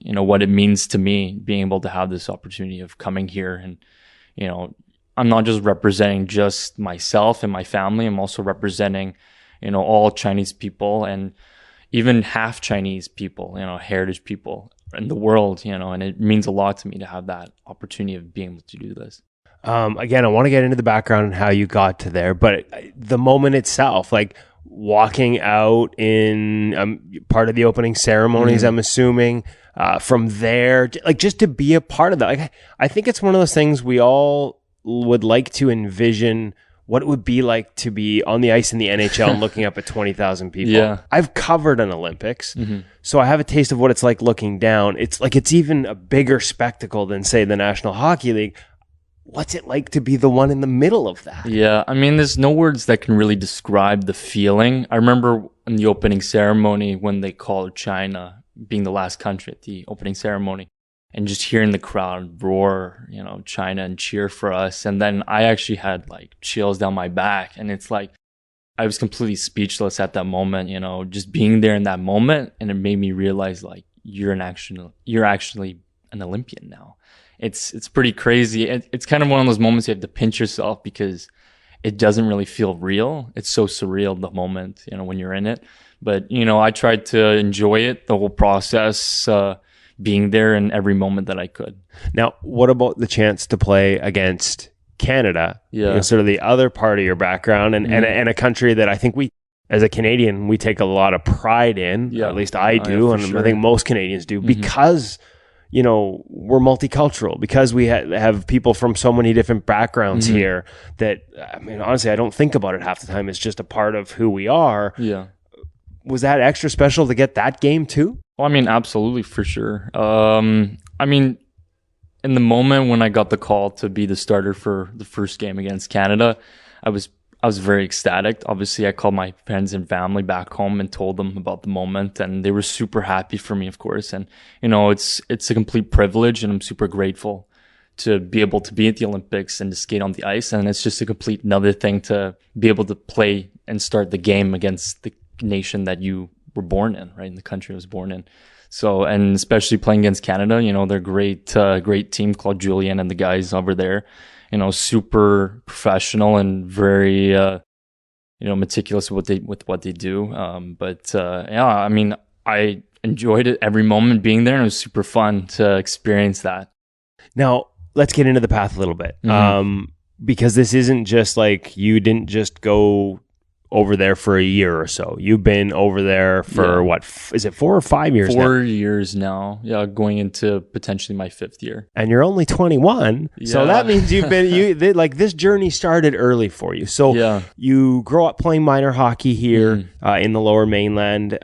what it means to me being able to have this opportunity of coming here. And I'm not just representing just myself and my family, I'm also representing all Chinese people, and even half Chinese people, heritage people in the world, and it means a lot to me to have that opportunity of being able to do this. Again, I want to get into the background and how you got to there, but the moment itself, like walking out in part of the opening ceremonies, I'm assuming, from there, like just to be a part of that. Like, I think it's one of those things we all would like to envision what it would be like to be on the ice in the NHL and looking up at 20,000 people. Yeah. I've covered an Olympics, so I have a taste of what it's like looking down. It's like it's even a bigger spectacle than, say, the National Hockey League. What's it like to be the one in the middle of that? Yeah, I mean, there's no words that can really describe the feeling. I remember in the opening ceremony when they called China being the last country at the opening ceremony, and just hearing the crowd roar, China, and cheer for us. And then I actually had like chills down my back. And it's like, I was completely speechless at that moment, just being there in that moment. And it made me realize like, you're actually an Olympian now. It's pretty crazy. It's kind of one of those moments you have to pinch yourself because it doesn't really feel real. It's so surreal, the moment, when you're in it. But, I tried to enjoy it, the whole process, being there in every moment that I could. Now, what about the chance to play against Canada? Yeah. Sort of the other part of your background and a country that I think we, as a Canadian, we take a lot of pride in. Yeah. At least I do. And sure. I think most Canadians do because, we're multicultural, because we have people from so many different backgrounds here that, I mean, honestly, I don't think about it half the time. It's just a part of who we are. Yeah. Was that extra special to get that game too? Well, I mean, absolutely, for sure. I mean, in the moment when I got the call to be the starter for the first game against Canada, I was very ecstatic. Obviously, I called my friends and family back home and told them about the moment, and they were super happy for me, of course. And it's a complete privilege, and I'm super grateful to be able to be at the Olympics and to skate on the ice. And it's just a complete another thing to be able to play and start the game against the nation that you were born in, right? In the country I was born in. So, and especially playing against Canada, they're great team, Claude Julien and the guys over there, super professional and very, meticulous with what they do. Yeah, I mean, I enjoyed it every moment being there, and it was super fun to experience that. Now, let's get into the path a little bit. Because this isn't just like, you didn't just go over there for a year or so. You've been over there for what is it, 4 or 5 years 4 years now. Yeah, going into potentially my 5th year. And you're only 21. Yeah. So that means you've been this journey started early for you. So you grow up playing minor hockey here in the Lower Mainland.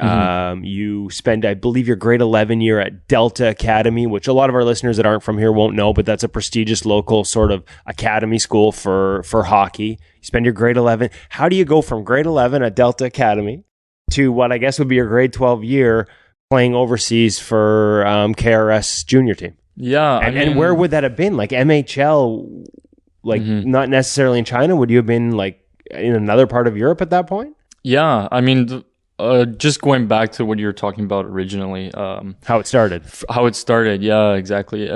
You spend, I believe, your grade 11 year at Delta Academy, which a lot of our listeners that aren't from here won't know, but that's a prestigious local sort of academy school for hockey. You spend your grade 11. How do you go from grade 11 at Delta Academy to what I guess would be your grade 12 year playing overseas for KRS junior team? Yeah. And where would that have been? Like MHL, like not necessarily in China. Would you have been like in another part of Europe at that point? Yeah. I mean, just going back to what you were talking about originally. How it started. Yeah, exactly.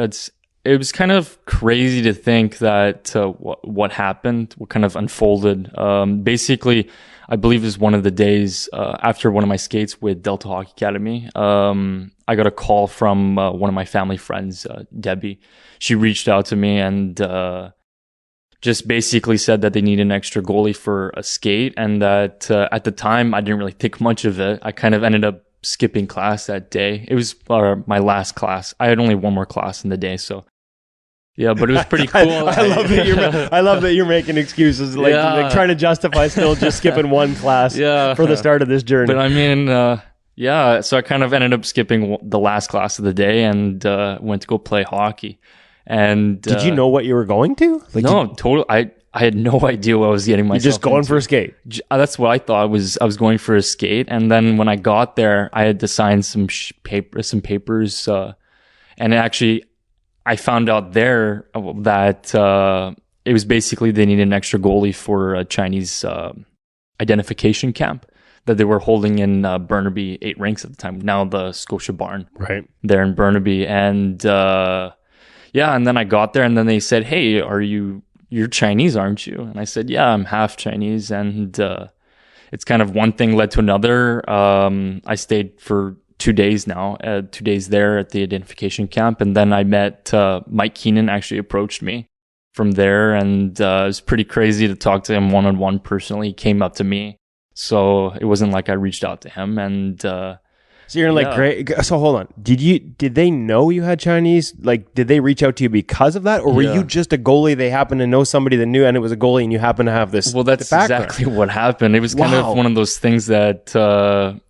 It was kind of crazy to think that what happened, what kind of unfolded. Basically, I believe it was one of the days after one of my skates with Delta Hockey Academy. I got a call from one of my family friends, Debbie. She reached out to me and just basically said that they need an extra goalie for a skate, and that at the time I didn't really think much of it. I kind of ended up skipping class that day. It was my last class. I had only one more class in the day, so yeah, but it was pretty cool. I love that you're making excuses, like trying to justify still just skipping one class for the start of this journey. But I mean, so I kind of ended up skipping the last class of the day and went to go play hockey. And did you know what you were going to? Like, no, totally. I had no idea what I was getting myself into. You're just going into. for a skate. That's what I thought. I was going for a skate, and then when I got there, I had to sign some papers, and actually, I found out there that it was basically they needed an extra goalie for a Chinese identification camp that they were holding in Burnaby, 8 Rinks at the time. Now the Scotia Barn, right there in Burnaby, and and then I got there, and then they said, "Hey, you're Chinese, aren't you?" And I said, "Yeah, I'm half Chinese." And it's kind of one thing led to another. I stayed for 2 days now, 2 days there at the identification camp. And then I met Mike Keenan actually approached me from there. And it was pretty crazy to talk to him one-on-one personally. He came up to me. So it wasn't like I reached out to him. And so you're like, great. So hold on. Did they know you had Chinese? Like, did they reach out to you because of that? Or were you just a goalie? They happened to know somebody that knew, and it was a goalie, and you happen to have this. Well, that's exactly what happened. It was kind of one of those things that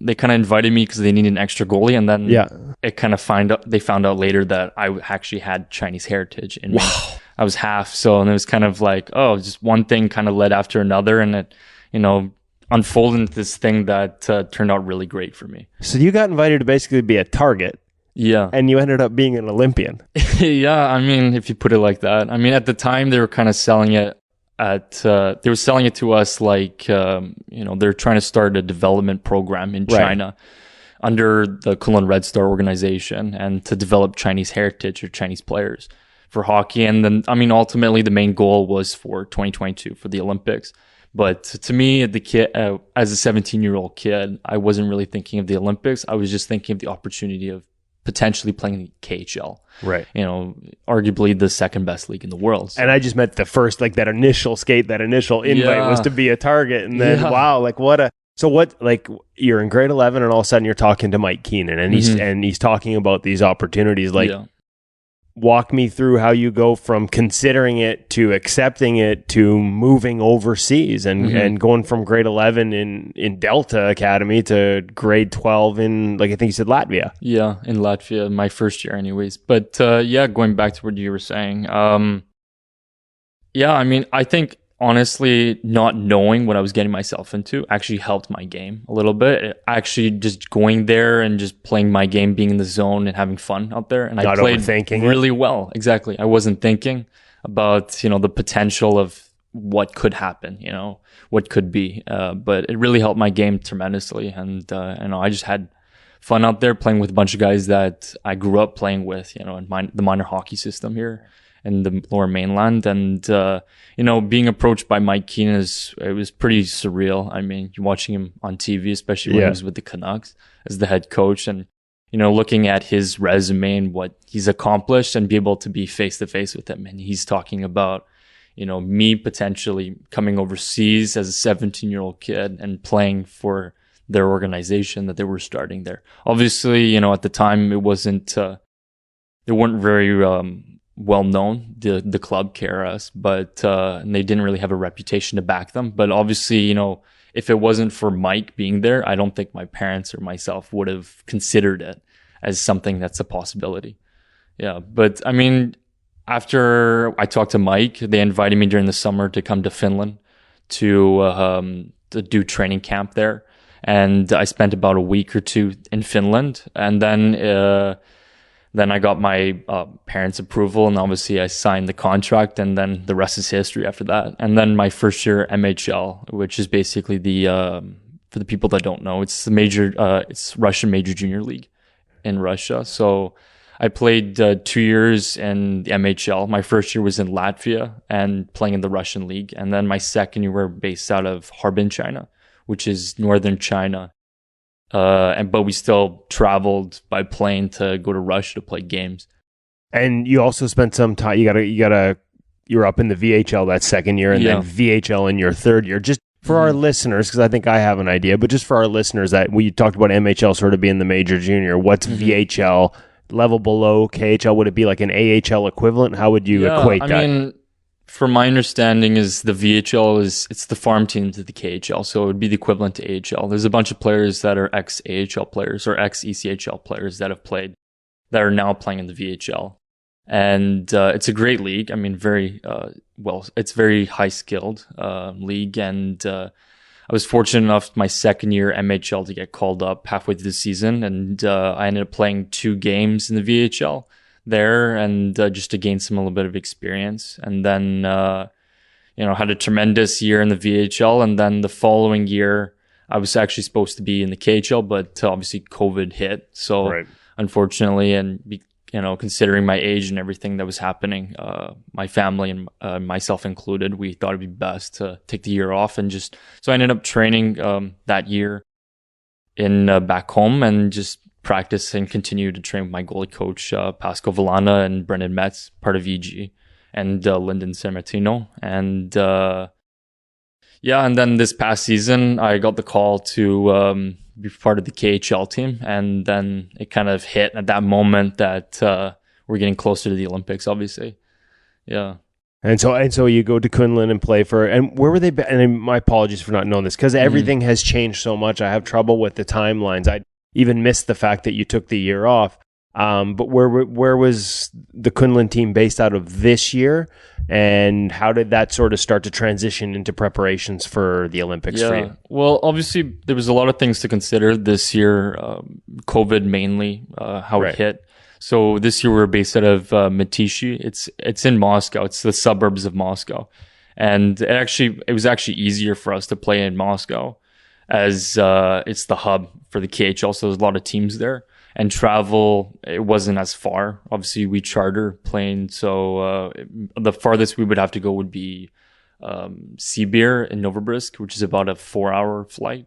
they kind of invited me because they needed an extra goalie. And then it kind of they found out later that I actually had Chinese heritage in me. I was half. So, and it was kind of like, just one thing kind of led after another. And it, unfolded into this thing that turned out really great for me. So you got invited to basically be a target. Yeah. And you ended up being an Olympian. Yeah. I mean, if you put it like that. I mean, at the time they were kind of selling it they were selling it to us like, they're trying to start a development program in China under the Cologne Red Star organization and to develop Chinese heritage or Chinese players for hockey. And then, I mean, ultimately the main goal was for 2022 for the Olympics. But to me, as a 17-year-old kid, I wasn't really thinking of the Olympics. I was just thinking of the opportunity of potentially playing in the KHL. Right. Arguably the second best league in the world. So. And I just meant the first, like that initial skate, that initial invite was to be a target. And then, wow, like you're in grade 11 and all of a sudden you're talking to Mike Keenan and he's talking about these opportunities. Like, walk me through how you go from considering it to accepting it to moving overseas and going from grade 11 in Delta Academy to grade 12 in, like I think you said, Latvia. Yeah, in Latvia, my first year anyways. But going back to what you were saying. I mean, I think honestly, not knowing what I was getting myself into actually helped my game a little bit. Actually, just going there and just playing my game, being in the zone and having fun out there. And I played really well. Exactly. I wasn't thinking about, the potential of what could happen, what could be. But it really helped my game tremendously. And, I just had fun out there playing with a bunch of guys that I grew up playing with, in the minor hockey system here in the lower mainland. And, being approached by Mike Keenan it was pretty surreal. I mean, you're watching him on TV, especially when he was with the Canucks as the head coach and, looking at his resume and what he's accomplished and be able to be face to face with him. And he's talking about, me potentially coming overseas as a 17-year-old kid and playing for their organization that they were starting there. Obviously, at the time it wasn't, they weren't very, well known, the club Keras, but and they didn't really have a reputation to back them. But obviously, if it wasn't for Mike being there, I don't think my parents or myself would have considered it as something that's a possibility. Yeah, but I mean, after I talked to Mike, they invited me during the summer to come to Finland to do training camp there, and I spent about a week or two in Finland, and then I got my parents' approval, and obviously I signed the contract, and then the rest is history after that. And then my first year MHL, which is basically for the people that don't know, it's it's Russian Major Junior League in Russia. So I played 2 years in the MHL. My first year was in Latvia and playing in the Russian league. And then my second year were based out of Harbin, China, which is northern China. But we still traveled by plane to go to Russia to play games. And you also spent some time. You were up in the VHL that second year, and then VHL in your third year. Just for our listeners, because I think I have an idea, but just for our listeners, that we talked about MHL sort of being the major junior. What's VHL level below KHL? Would it be like an AHL equivalent? How would you equate that? I mean, from my understanding, is the VHL it's the farm team to the KHL, so it would be the equivalent to AHL. There's a bunch of players that are ex-AHL players or ex-ECHL players that have played, that are now playing in the VHL, and it's a great league. I mean, it's very high-skilled league, and I was fortunate enough my second year MHL to get called up halfway through the season, and I ended up playing 2 games in the VHL there, and just to gain some a little bit of experience. And then had a tremendous year in the VHL, and then the following year I was actually supposed to be in the KHL, but obviously COVID hit, so unfortunately, and considering my age and everything that was happening, my family and myself included, we thought it'd be best to take the year off, and so I ended up training that year in back home and just practice and continue to train with my goalie coach, Pascal Villana and Brendan Metz, part of EG, and Lyndon Sammartino. And and then this past season, I got the call to be part of the KHL team. And then it kind of hit at that moment that we're getting closer to the Olympics, obviously. Yeah. And so you go to Kunlun and play for, and where were they? And my apologies for not knowing this, because everything has changed so much. I have trouble with the timelines. I even missed the fact that you took the year off. But where was the Kunlun team based out of this year, and how did that sort of start to transition into preparations for the Olympics for you? Well, obviously there was a lot of things to consider this year. COVID mainly, how it hit. So this year we're based out of Mytishi. It's in Moscow. It's the suburbs of Moscow, and it was actually easier for us to play in Moscow, as it's the hub for the KHL. So there's a lot of teams there, and travel, it wasn't as far. Obviously we charter plane, so the farthest we would have to go would be Sibir in Novosibirsk, which is about a 4-hour flight.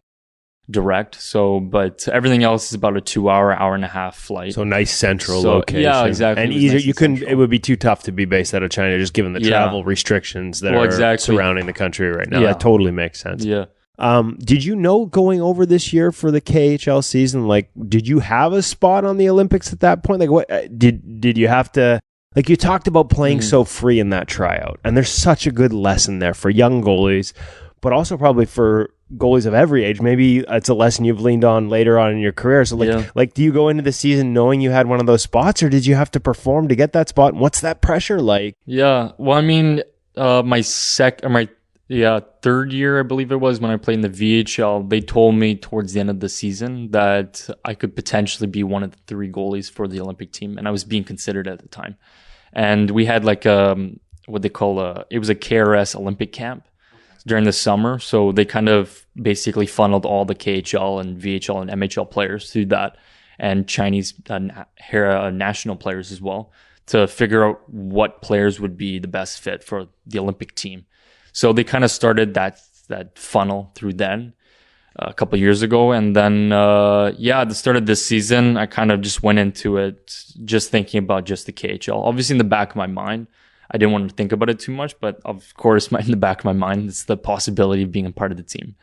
Direct. So, but everything else is about a 2-hour, hour and a half flight. So nice central location. Yeah, exactly. And easier, you couldn't, it would be too tough to be based out of China, just given the travel restrictions that are surrounding the country right now. That totally makes sense. Yeah. Did you know going over this year for the KHL season, like, did you have a spot on the Olympics at that point? Like, what did you have to, like, you talked about playing so free in that tryout, and there's such a good lesson there for young goalies, but also probably for goalies of every age. Maybe it's a lesson you've leaned on later on in your career. So like, do you go into the season knowing you had one of those spots, or did you have to perform to get that spot? And what's that pressure like? Yeah. Well, I mean, my third year, I believe it was, when I played in the VHL, they told me towards the end of the season that I could potentially be one of the 3 goalies for the Olympic team. And I was being considered at the time. And we had like what they call it was a KRS Olympic camp during the summer. So they kind of basically funneled all the KHL and VHL and MHL players through that, and Chinese national players as well, to figure out what players would be the best fit for the Olympic team. So they kind of started that funnel through then a couple of years ago. And then, at the start of this season, I kind of just went into it just thinking about just the KHL. Obviously in the back of my mind, I didn't want to think about it too much, but of course, in the back of my mind, it's the possibility of being a part of the team.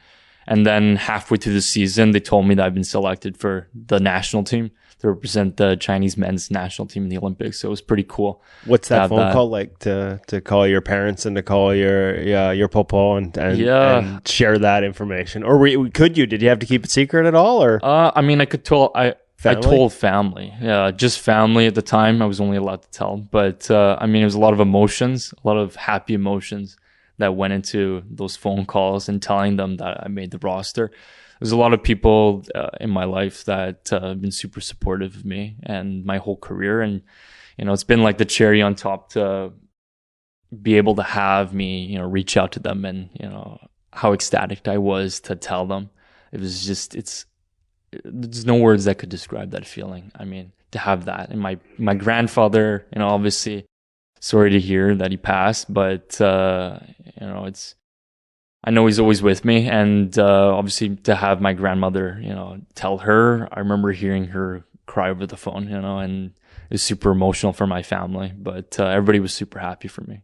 And then halfway through the season, they told me that I've been selected for the national team to represent the Chinese men's national team in the Olympics. So it was pretty cool. What's that phone call like, to call your parents and to call your papa and share that information? Or did you have to keep it secret at all? Or I mean, I told family. Yeah, just family at the time. I was only allowed to tell. But, I mean, it was a lot of emotions, a lot of happy emotions that went into those phone calls and telling them that I made the roster. There's a lot of people in my life that have been super supportive of me and my whole career. And, it's been like the cherry on top to be able to have me, reach out to them, and, how ecstatic I was to tell them. It was just, there's no words that could describe that feeling. I mean, to have that. And my grandfather, obviously, sorry to hear that he passed, but, I know he's always with me. And, obviously to have my grandmother, tell her, I remember hearing her cry over the phone, and it was super emotional for my family, but, everybody was super happy for me.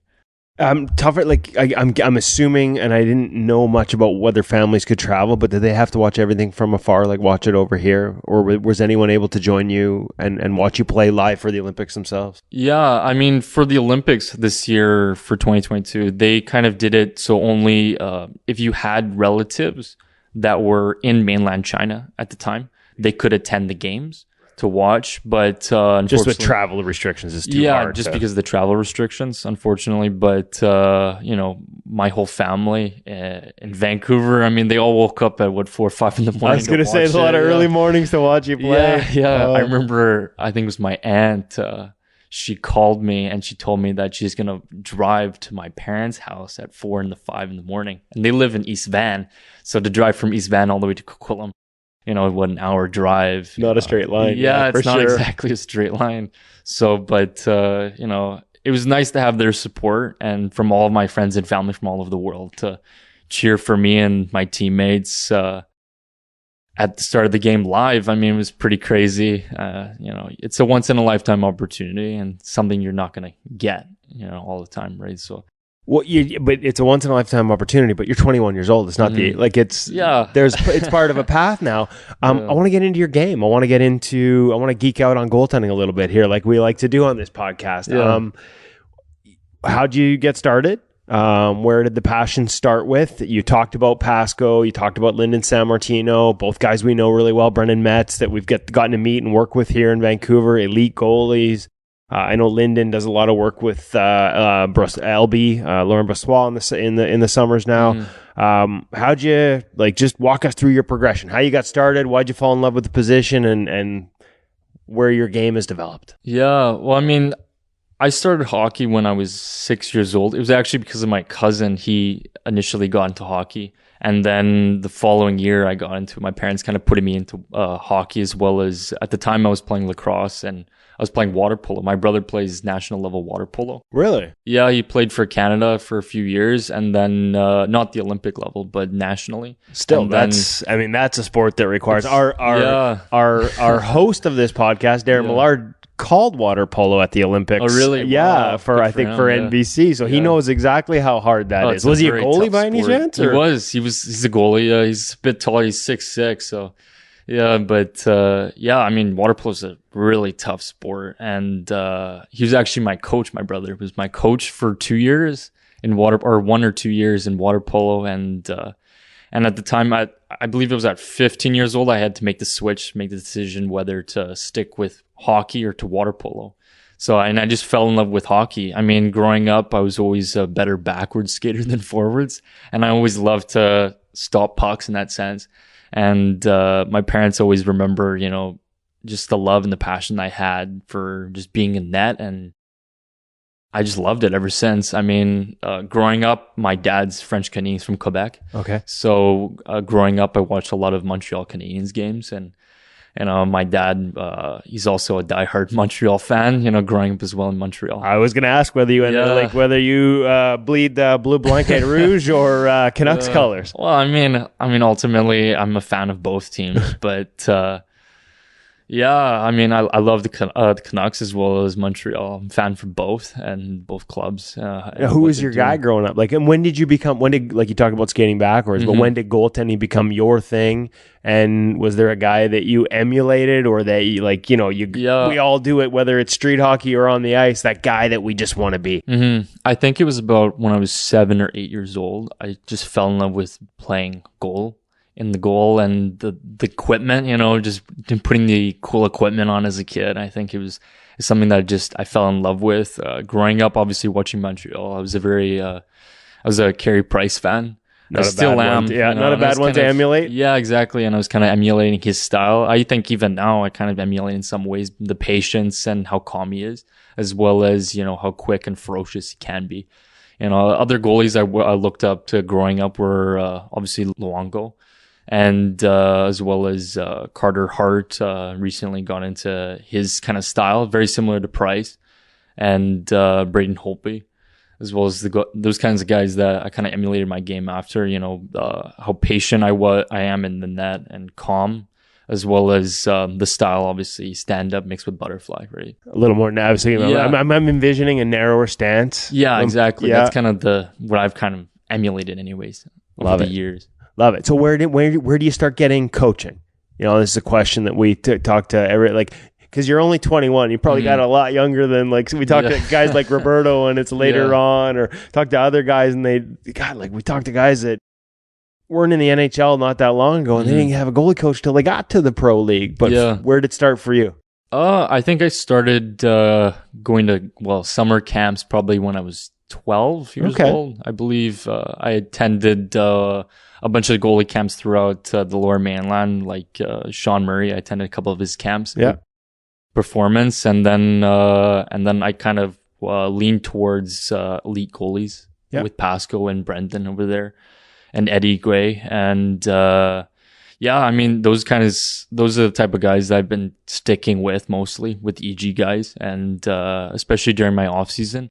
Tougher, like I'm assuming, and I didn't know much about whether families could travel, but did they have to watch everything from afar, like watch it over here, or was anyone able to join you and watch you play live for the Olympics themselves? Yeah, I mean, for the Olympics this year for 2022, they kind of did it so only if you had relatives that were in mainland China at the time, they could attend the games to watch, but just with travel restrictions is too hard. Just because of the travel restrictions, unfortunately. But my whole family in Vancouver, I mean, they all woke up at 4 or 5 in the morning. I was gonna say there's a lot of early mornings to watch you play. Yeah. I remember, I think it was my aunt. She called me and she told me that she's gonna drive to my parents' house at 4 and 5 in the morning, and they live in East Van, so to drive from East Van all the way to Coquitlam, an hour drive. Not a straight line. Yeah, it's not exactly a straight line. So, but, it was nice to have their support and from all of my friends and family from all over the world to cheer for me and my teammates. at the start of the game live, I mean, it was pretty crazy. It's a once in a lifetime opportunity and something you're not going to get, all the time, right? So, but it's a once in a lifetime opportunity, but you're 21 years old. It's not it's part of a path now. I want to get into your game. I want to geek out on goaltending a little bit here, like we like to do on this podcast. Yeah. How'd you get started? Where did the passion start with? You talked about Pasco, you talked about Lyndon Sammartino, both guys we know really well, Brendan Metz, that we've gotten to meet and work with here in Vancouver, elite goalies. I know Lyndon does a lot of work with LB, Lauren Brossoit in the summers now. How'd you, just walk us through your progression, how you got started, why'd you fall in love with the position, and where your game has developed? Yeah, well, I mean, I started hockey when I was 6 years old. It was actually because of my cousin. He initially got into hockey. And then the following year, I got into it. My parents kind of putting me into hockey, as well as at the time I was playing lacrosse and I was playing water polo. My brother plays national level water polo. Really? Yeah, he played for Canada for a few years, and then not the Olympic level, but nationally. Still, that's a sport that requires our host of this podcast, Darren Millard, called water polo at the Olympics. Oh, really? Yeah, Wow. for NBC. So he knows exactly how hard that is. Was he a goalie by any chance? He was. He's a goalie. He's a bit tall. He's 6'6". So yeah, but I mean, water polo is a really tough sport. And he was actually my coach. My brother was my coach for 2 years in 1 or 2 years in water polo. And at the time, I believe it was at 15 years old, I had to make the decision whether to stick with hockey or to water polo. So, and I just fell in love with hockey. I mean, growing up, I was always a better backwards skater than forwards. And I always loved to stop pucks in that sense. And my parents always remember, just the love and the passion I had for just being in net. And I just loved it ever since. I mean, growing up, my dad's French Canadian, from Quebec. Okay. So growing up, I watched a lot of Montreal Canadiens games, and my dad, he's also a diehard Montreal fan. Growing up as well in Montreal. I was going to ask whether you bleed blue blanket rouge or Canucks colors. Well, I mean, ultimately, I'm a fan of both teams, but. Yeah, I mean, I love the Canucks as well as Montreal. I'm a fan for both and both clubs. Who was your guy growing up? And when did you talk about skating backwards, but when did goaltending become your thing? And was there a guy that you emulated, or that we all do it, whether it's street hockey or on the ice, that guy that we just want to be? Mm-hmm. I think it was about when I was 7 or 8 years old. I just fell in love with playing goal. In the goal and the equipment, just putting the cool equipment on as a kid. I think it's something that I fell in love with. Growing up, obviously watching Montreal, I was a Carey Price fan. I still am. Not a bad one to emulate. Yeah, exactly. And I was kind of emulating his style. I think even now I kind of emulate in some ways the patience and how calm he is, as well as, how quick and ferocious he can be. Other goalies I looked up to growing up were obviously Luongo. And as well as Carter Hart recently got into his kind of style, very similar to Price, and Braden Holtby, as well as those kinds of guys that I kind of emulated my game after. How patient I am in the net and calm, as well as the style, obviously stand up mixed with butterfly, right? A little more nervous. Yeah. I'm envisioning a narrower stance. Yeah, exactly. Yeah. That's kind of what I've kind of emulated, anyways, over the years. Love it. So where do you start getting coaching? This is a question that we talk to every, because you're only 21. You probably got a lot younger than we talk to guys like Roberto, and it's later on, or talk to other guys, and we talk to guys that weren't in the NHL not that long ago, and they didn't have a goalie coach till they got to the pro league. But where did it start for you? I think I started going to summer camps probably when I was 12 years old. I believe I attended a bunch of goalie camps throughout the Lower Mainland, like Sean Murray. I attended a couple of his camps. Yeah. Performance, and then I kind of leaned towards elite goalies with Pasco and Brendan over there, and Eddie Gray, and I mean those are the type of guys that I've been sticking with mostly, with EG guys, and especially during my off season,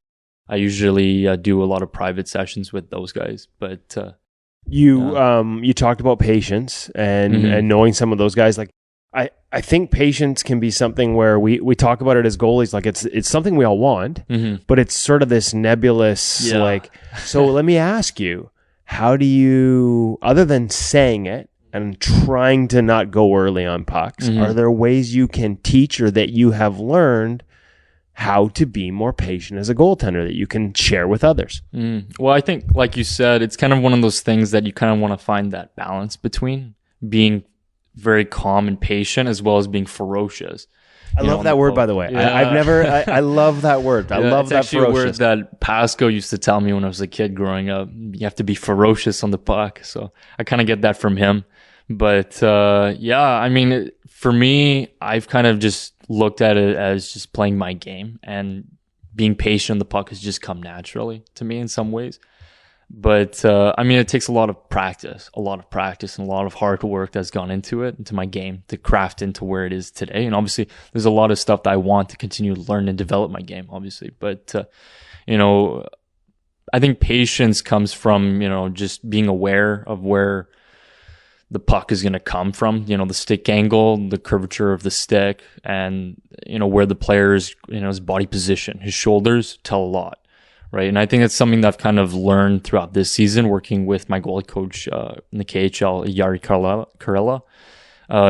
I usually do a lot of private sessions with those guys, but. You talked about patience and knowing some of those guys. Like I think patience can be something where we talk about it as goalies, like it's something we all want, but it's sort of this nebulous like. So let me ask you, how do you, other than saying it and trying to not go early on pucks, are there ways you can teach or that you have learned how to be more patient as a goaltender that you can share with others? Well, I think, like you said, it's kind of one of those things that you kind of want to find that balance between being very calm and patient as well as being ferocious. I love that word, by the way. Yeah. I love that word. I love that actually ferocious. a word that Pasco used to tell me when I was a kid growing up. You have to be ferocious on the puck. So I kind of get that from him. But I mean, for me, I've kind of just looked at it as just playing my game, and being patient on the puck has just come naturally to me in some ways. But I mean, it takes a lot of practice, and a lot of hard work that's gone into my game to craft into where it is today. And obviously, there's a lot of stuff that I want to continue to learn and develop my game, obviously. But I think patience comes from just being aware of where the puck is going to come from, the stick angle, the curvature of the stick, and, where the player's, his body position, his shoulders tell a lot, right? And I think that's something that I've kind of learned throughout this season, working with my goalie coach in the KHL, Yari Karela.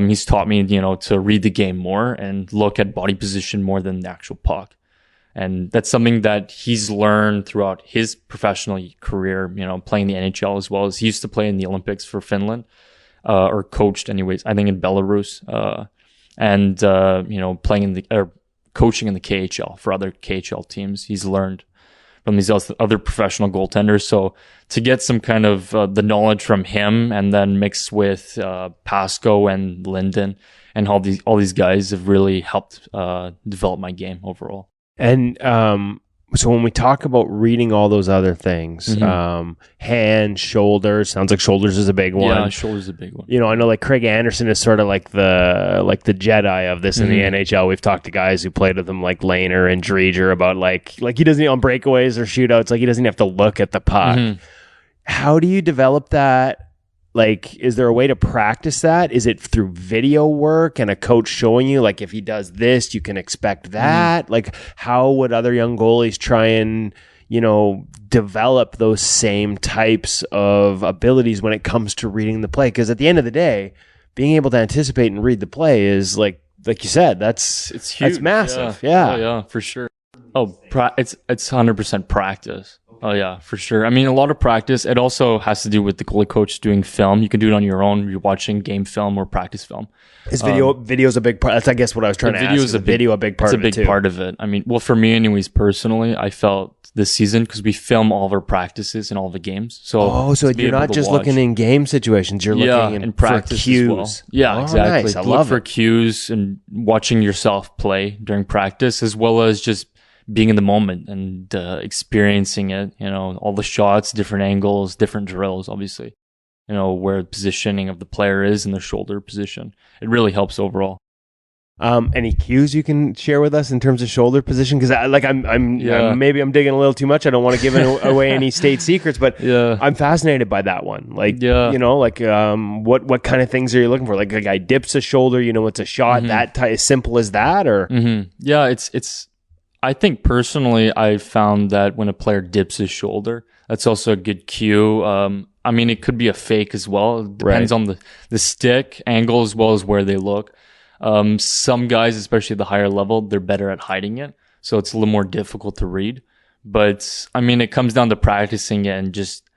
He's taught me, to read the game more and look at body position more than the actual puck. And that's something that he's learned throughout his professional career, playing the NHL, as well as he used to play in the Olympics for Finland. Or coached anyways, I think in Belarus, and playing coaching in the KHL for other KHL teams. He's learned from these other professional goaltenders. So to get some kind of the knowledge from him, and then mixed with Pasco and Linden, and all these guys have really helped develop my game overall. And so when we talk about reading all those other things, hands, shoulders, sounds like shoulders is a big one. Yeah, shoulders is a big one. I know like Craig Anderson is sort of like the Jedi of this in the NHL. We've talked to guys who played with him like Lehner and Dreger about like he doesn't on breakaways or shootouts, like he doesn't have to look at the puck. How do you develop that? Like, is there a way to practice that? Is it through video work and a coach showing you, like, if he does this, you can expect that? Like, how would other young goalies try and, develop those same types of abilities when it comes to reading the play? Because at the end of the day, being able to anticipate and read the play is, like you said, it's huge. That's massive. Yeah. Oh, yeah, for sure. Oh, it's 100% practice. Oh, yeah, for sure. I mean, a lot of practice. It also has to do with the goalie coach doing film. You can do it on your own. You're watching game film or practice film. Is video's a big part? That's, I guess, what I was trying to ask. Is video a big part of it, too? It's a big part of it. I mean, well, for me anyways, personally, I felt this season, because we film all of our practices and all the games. So you're not just looking in game situations. You're looking in practice for cues. Well. Yeah, exactly. Nice. I love for cues and watching yourself play during practice, as well as just being in the moment and experiencing it, all the shots, different angles, different drills, obviously, where the positioning of the player is in their shoulder position. It really helps overall. Any cues you can share with us in terms of shoulder position? Because maybe I'm digging a little too much. I don't want to give away any state secrets, but I'm fascinated by that one. Like, what kind of things are you looking for? Like a guy dips a shoulder, it's a shot as simple as that, or yeah, it's. I think personally, I found that when a player dips his shoulder, that's also a good cue. I mean, it could be a fake as well. It depends on the stick angle as well as where they look. Some guys, especially at the higher level, they're better at hiding it. So it's a little more difficult to read. But I mean, it comes down to practicing it and just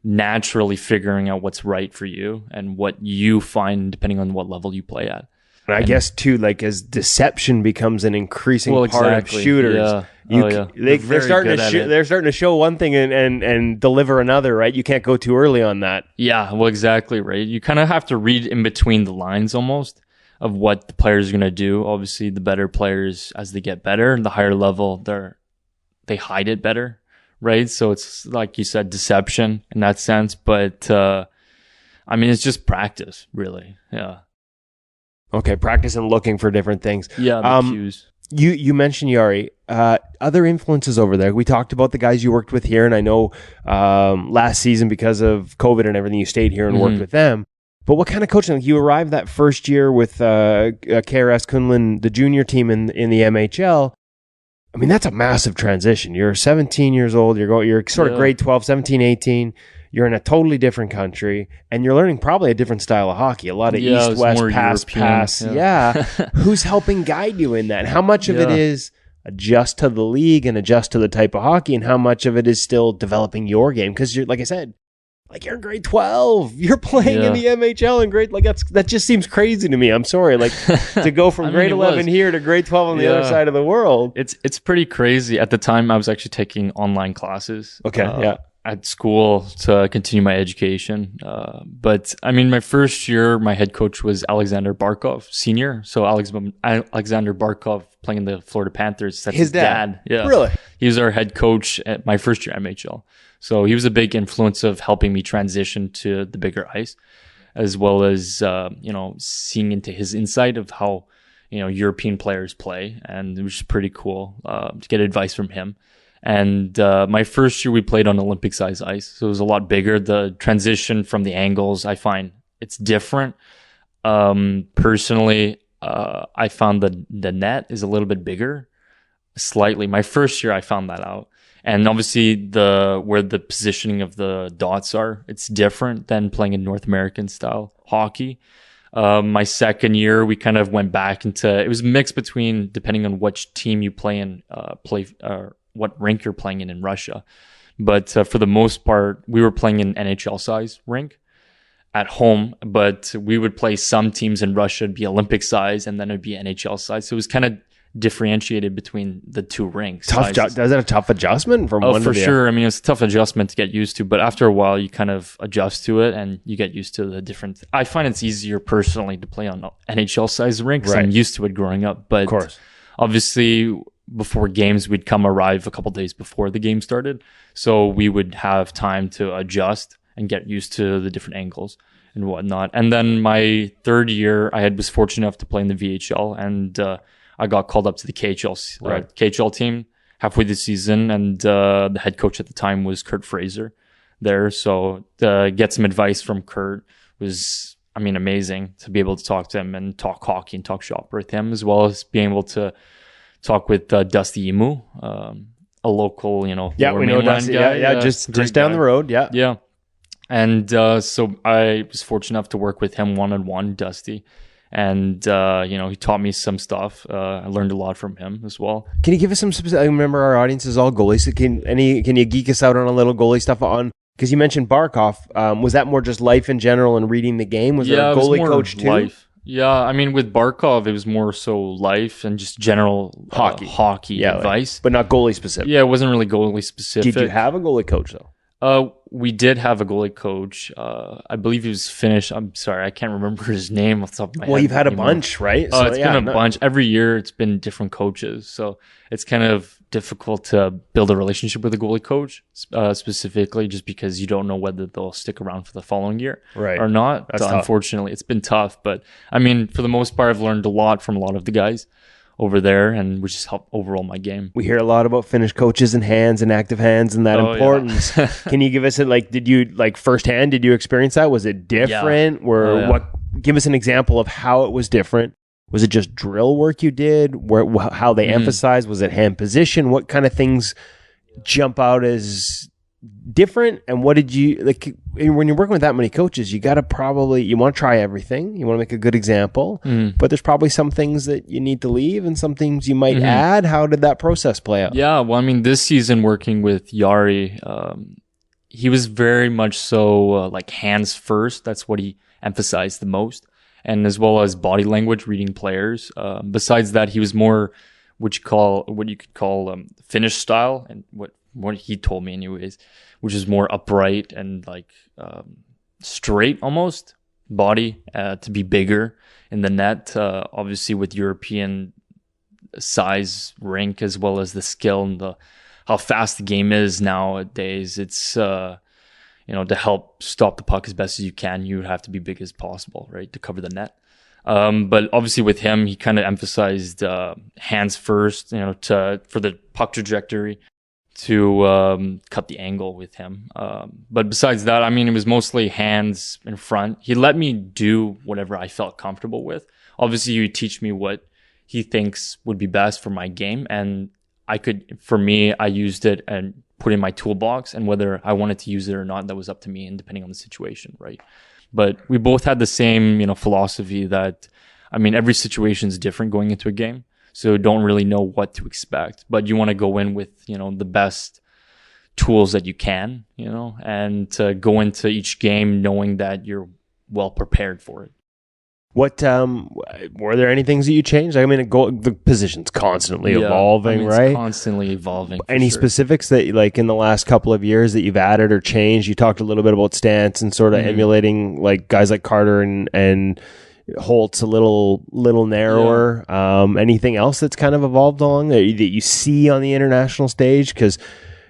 naturally figuring out what's right for you and what you find depending on what level you play at. And I guess too, like as deception becomes an increasing part of shooters, they're starting to show one thing and deliver another, right? You can't go too early on that. Yeah, well, exactly, right. You kind of have to read in between the lines almost of what the players are going to do. Obviously, the better players, as they get better, and the higher level, they hide it better, right? So it's like you said, deception in that sense. But I mean, it's just practice, really. Yeah. Okay, practice and looking for different things. Yeah, the cues. You mentioned Yari. Other influences over there. We talked about the guys you worked with here, and I know last season because of COVID and everything, you stayed here and worked with them. But what kind of coaching? Like you arrived that first year with KRS Kunlun, the junior team in the MHL. I mean, that's a massive transition. You're 17 years old. You're sort of grade 12, 17, 18. You're in a totally different country, and you're learning probably a different style of hockey. A lot of east-west pass. Yeah. Who's helping guide you in that? How much of it is adjust to the league and adjust to the type of hockey, and how much of it is still developing your game? Because you're, like I said, like you're in grade 12. You're playing in the MHL in grade, like that just seems crazy to me. I'm sorry. Like to go from grade 11 here to grade 12 on the other side of the world. It's pretty crazy. At the time, I was actually taking online classes. Okay. At school to continue my education. But I mean, my first year, my head coach was Alexander Barkov, senior. So Alexander Barkov playing in the Florida Panthers. That's his dad. Yeah. Really? He was our head coach at my first year MHL. So he was a big influence of helping me transition to the bigger ice, as well as, seeing into his insight of how, European players play. And it was pretty cool to get advice from him. And my first year, we played on Olympic-size ice, so it was a lot bigger. The transition from the angles, I find it's different. Personally, I found the net is a little bit bigger, slightly. My first year, I found that out. And obviously, where the positioning of the dots are, it's different than playing in North American style hockey. My second year, we kind of went back into, it was mixed between, depending on which team you play in, what rink you're playing in Russia. But for the most part, we were playing in NHL size rink at home, but we would play some teams in Russia, it'd be Olympic size, and then it'd be NHL size. So it was kind of differentiated between the two rinks. Is that a tough adjustment from one to the other? Sure. I mean, it's a tough adjustment to get used to, but after a while, you kind of adjust to it and you get used to the different. I find it's easier personally to play on NHL size rinks. Right. I'm used to it growing up, but of course, obviously, before games, we'd arrive a couple days before the game started. So we would have time to adjust and get used to the different angles and whatnot. And then my third year, was fortunate enough to play in the VHL, and I got called up to the KHL team halfway the season. And the head coach at the time was Kurt Fraser there. So to get some advice from Kurt was, amazing to be able to talk to him and talk hockey and talk shop with him, as well as being able to talk with Dusty Emu, a local, we know Dusty guy. Yeah, just down the road. Yeah. And so I was fortunate enough to work with him one-on-one, Dusty. And, he taught me some stuff. I learned a lot from him as well. Can you give us some specific, I remember our audience is all goalies. So can you geek us out on a little goalie stuff because you mentioned Barkov. Was that more just life in general and reading the game? Was there a goalie coach too? Life. Yeah, with Barkov, it was more so life and just general hockey advice. But not goalie specific. Yeah, it wasn't really goalie specific. Did you have a goalie coach, though? We did have a goalie coach. I believe he was Finnish. I'm sorry, I can't remember his name off the top of my head. Well, you've had a bunch, right? So, it's been a bunch. Every year, it's been different coaches. So it's kind of difficult to build a relationship with a goalie coach, specifically just because you don't know whether they'll stick around for the following year or not. Unfortunately, it's been tough. But, for the most part, I've learned a lot from a lot of the guys over there, and which has helped overall my game. We hear a lot about Finnish coaches and hands and active hands and that importance. Yeah. Can you give us did you firsthand, did you experience that? Was it different? Give us an example of how it was different. Was it just drill work you did? How they emphasized? Was it hand position? What kind of things jump out as different? And what did you when you're working with that many coaches? You got to you want to try everything. You want to make a good example, but there's probably some things that you need to leave and some things you might add. How did that process play out? Yeah, well, this season working with Yari, he was very much so hands first. That's what he emphasized the most. And as well as body language, reading players. Besides that, he was more what you could call Finnish style, and what he told me anyways, which is more upright and straight almost body to be bigger in the net. Obviously with European size rink, as well as the skill and how fast the game is nowadays, it's to help stop the puck as best as you can, you would have to be big as possible, right, to cover the net. But obviously with him, he kind of emphasized hands first, for the puck trajectory, to cut the angle with him. But besides that, I mean, it was mostly hands in front. He let me do whatever I felt comfortable with. Obviously, he would teach me what he thinks would be best for my game. And I used it and put it in my toolbox, and whether I wanted to use it or not, that was up to me and depending on the situation, right? But we both had the same, philosophy that, I mean, every situation is different going into a game. So don't really know what to expect, but you want to go in with, the best tools that you can, and to go into each game knowing that you're well prepared for it. What were there any things that you changed? I mean, the position's constantly evolving, right? It's constantly evolving. Any specifics that, like, in the last couple of years that you've added or changed? You talked a little bit about stance and sort of emulating like guys like Carter and Holt's a little narrower. Anything else that's kind of evolved along that you see on the international stage? Because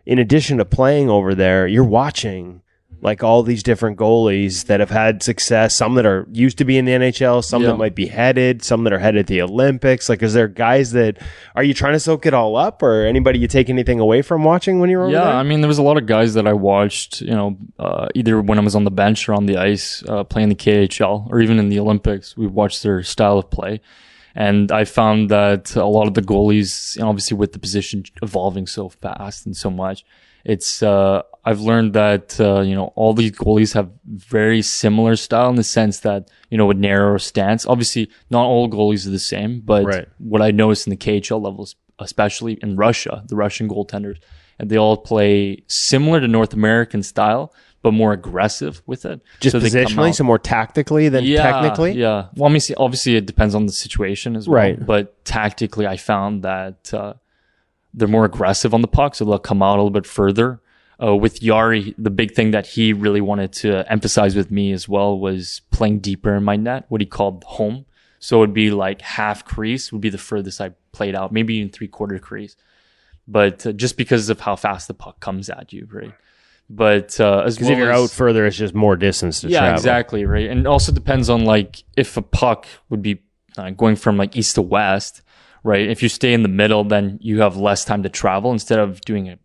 in addition to playing over there, you're watching like all these different goalies that have had success, some that are used to be in the NHL, some that might be headed, some that are headed to the Olympics. Like, is there guys are you trying to soak it all up, or anybody you take anything away from watching when you were over there? I mean, there was a lot of guys that I watched, either when I was on the bench or on the ice, playing the KHL or even in the Olympics. We watched their style of play. And I found that a lot of the goalies, obviously with the position evolving so fast and so much, I've learned that, all these goalies have very similar style in the sense that, with narrower stance. Obviously, not all goalies are the same, but what I noticed in the KHL levels, especially in Russia, the Russian goaltenders, and they all play similar to North American style, but more aggressive with it. Just so positionally, so more tactically than technically? Yeah. Well, I mean, obviously it depends on the situation as well. Right. But tactically, I found that they're more aggressive on the puck, so they'll come out a little bit further. With Yari, the big thing that he really wanted to emphasize with me as well was playing deeper in my net, what he called home. So it'd be like half crease would be the furthest I played out, maybe even 3/4 crease. But just because of how fast the puck comes at you, right? But as well, if you're out further, it's just more distance to travel. Yeah, exactly, right. And it also depends on like if a puck would be going from like east to west, right? If you stay in the middle, then you have less time to travel instead of doing a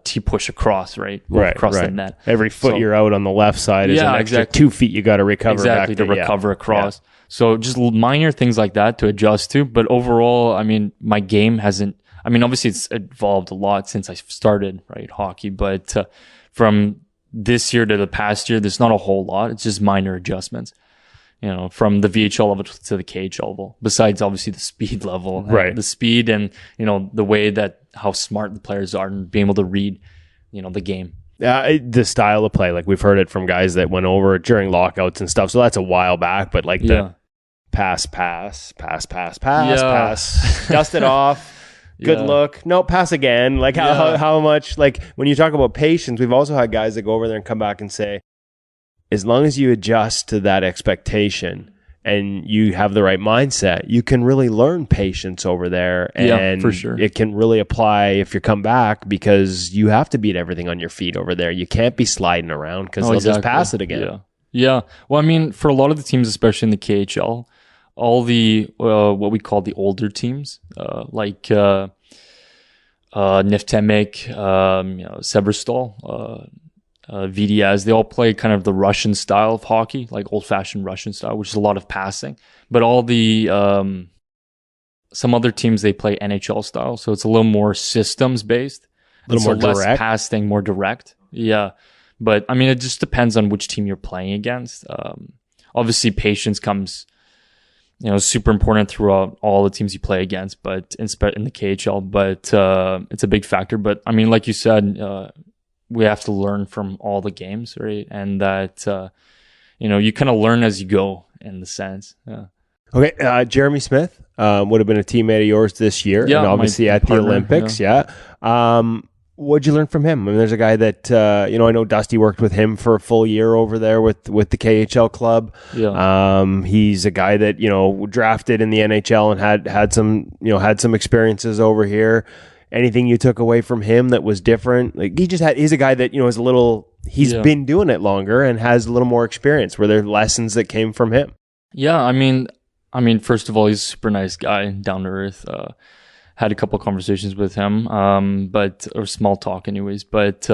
T-push across, right? Across the net. Every foot you're out on the you side is an extra 2 feet you got to recover back to recover across. Yeah. So just minor things like that to adjust to. But overall, I mean, my game hasn't. I mean, obviously it's evolved a lot since I started, right, hockey. But from this year to the past year, there's not a whole lot. It's just minor adjustments. From the VHL level to the KHL level, besides obviously the speed level, right? The speed and, the way that how smart the players are and being able to read, the game. The style of play, like we've heard it from guys that went over during lockouts and stuff. So that's a while back, but like the pass, dust it off. Good look. No, pass again. Like how much, like when you talk about patience, we've also had guys that go over there and come back and say, as long as you adjust to that expectation and you have the right mindset, you can really learn patience over there. And for sure. It can really apply if you come back because you have to beat everything on your feet over there. You can't be sliding around because they'll just pass it again. Yeah. Well, I mean, for a lot of the teams, especially in the KHL, all the what we call the older teams, like Neftemek, Severstal, VDS, they all play kind of the Russian style of hockey, like old-fashioned Russian style, which is a lot of passing. But all the some other teams, they play NHL style, so it's a little more systems-based, a little more less direct, passing, more direct. Yeah, but I mean, it just depends on which team you're playing against. Obviously, patience comes, super important throughout all the teams you play against, but in the KHL, but it's a big factor. But I mean, like you said, we have to learn from all the games, right? And that, you kind of learn as you go in the sense. Yeah. Okay. Jeremy Smith would have been a teammate of yours this year. Yeah, and obviously at the Olympics. Yeah. What'd you learn from him? I mean, there's a guy that, I know Dusty worked with him for a full year over there with the KHL club. Yeah. He's a guy that, drafted in the NHL and had some experiences over here. Anything you took away from him that was different? Like he's a guy that, is a little, he's been doing it longer and has a little more experience. Were there lessons that came from him? Yeah. I mean, I mean, first of all, he's a super nice guy, down to earth. Had a couple conversations with him, or small talk anyways. But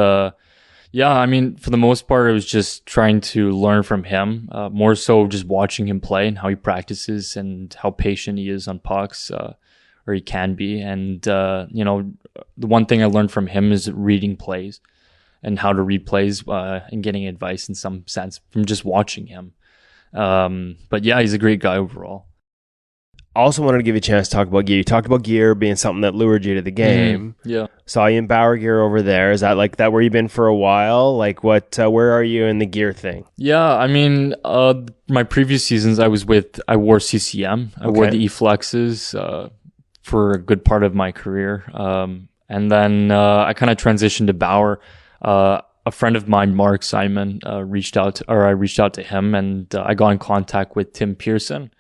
yeah, I mean, for the most part, it was just trying to learn from him, more so just watching him play and how he practices and how patient he is on pucks, or he can be. And, you know, the one thing I learned from him is reading plays and how to read plays, and getting advice in some sense from just watching him. But yeah, he's a great guy overall. Also wanted to give you a chance to talk about gear. You talked about gear being something that lured you to the game. Yeah. Saw you in Bauer gear over there. Is that like that where you've been for a while? Like where are you in the gear thing? Yeah, I mean, my previous seasons I wore CCM. I wore the E-Flexes for a good part of my career. And then I kind of transitioned to Bauer. A friend of mine, Mark Simon, I reached out to him, and I got in contact with Tim Pearson,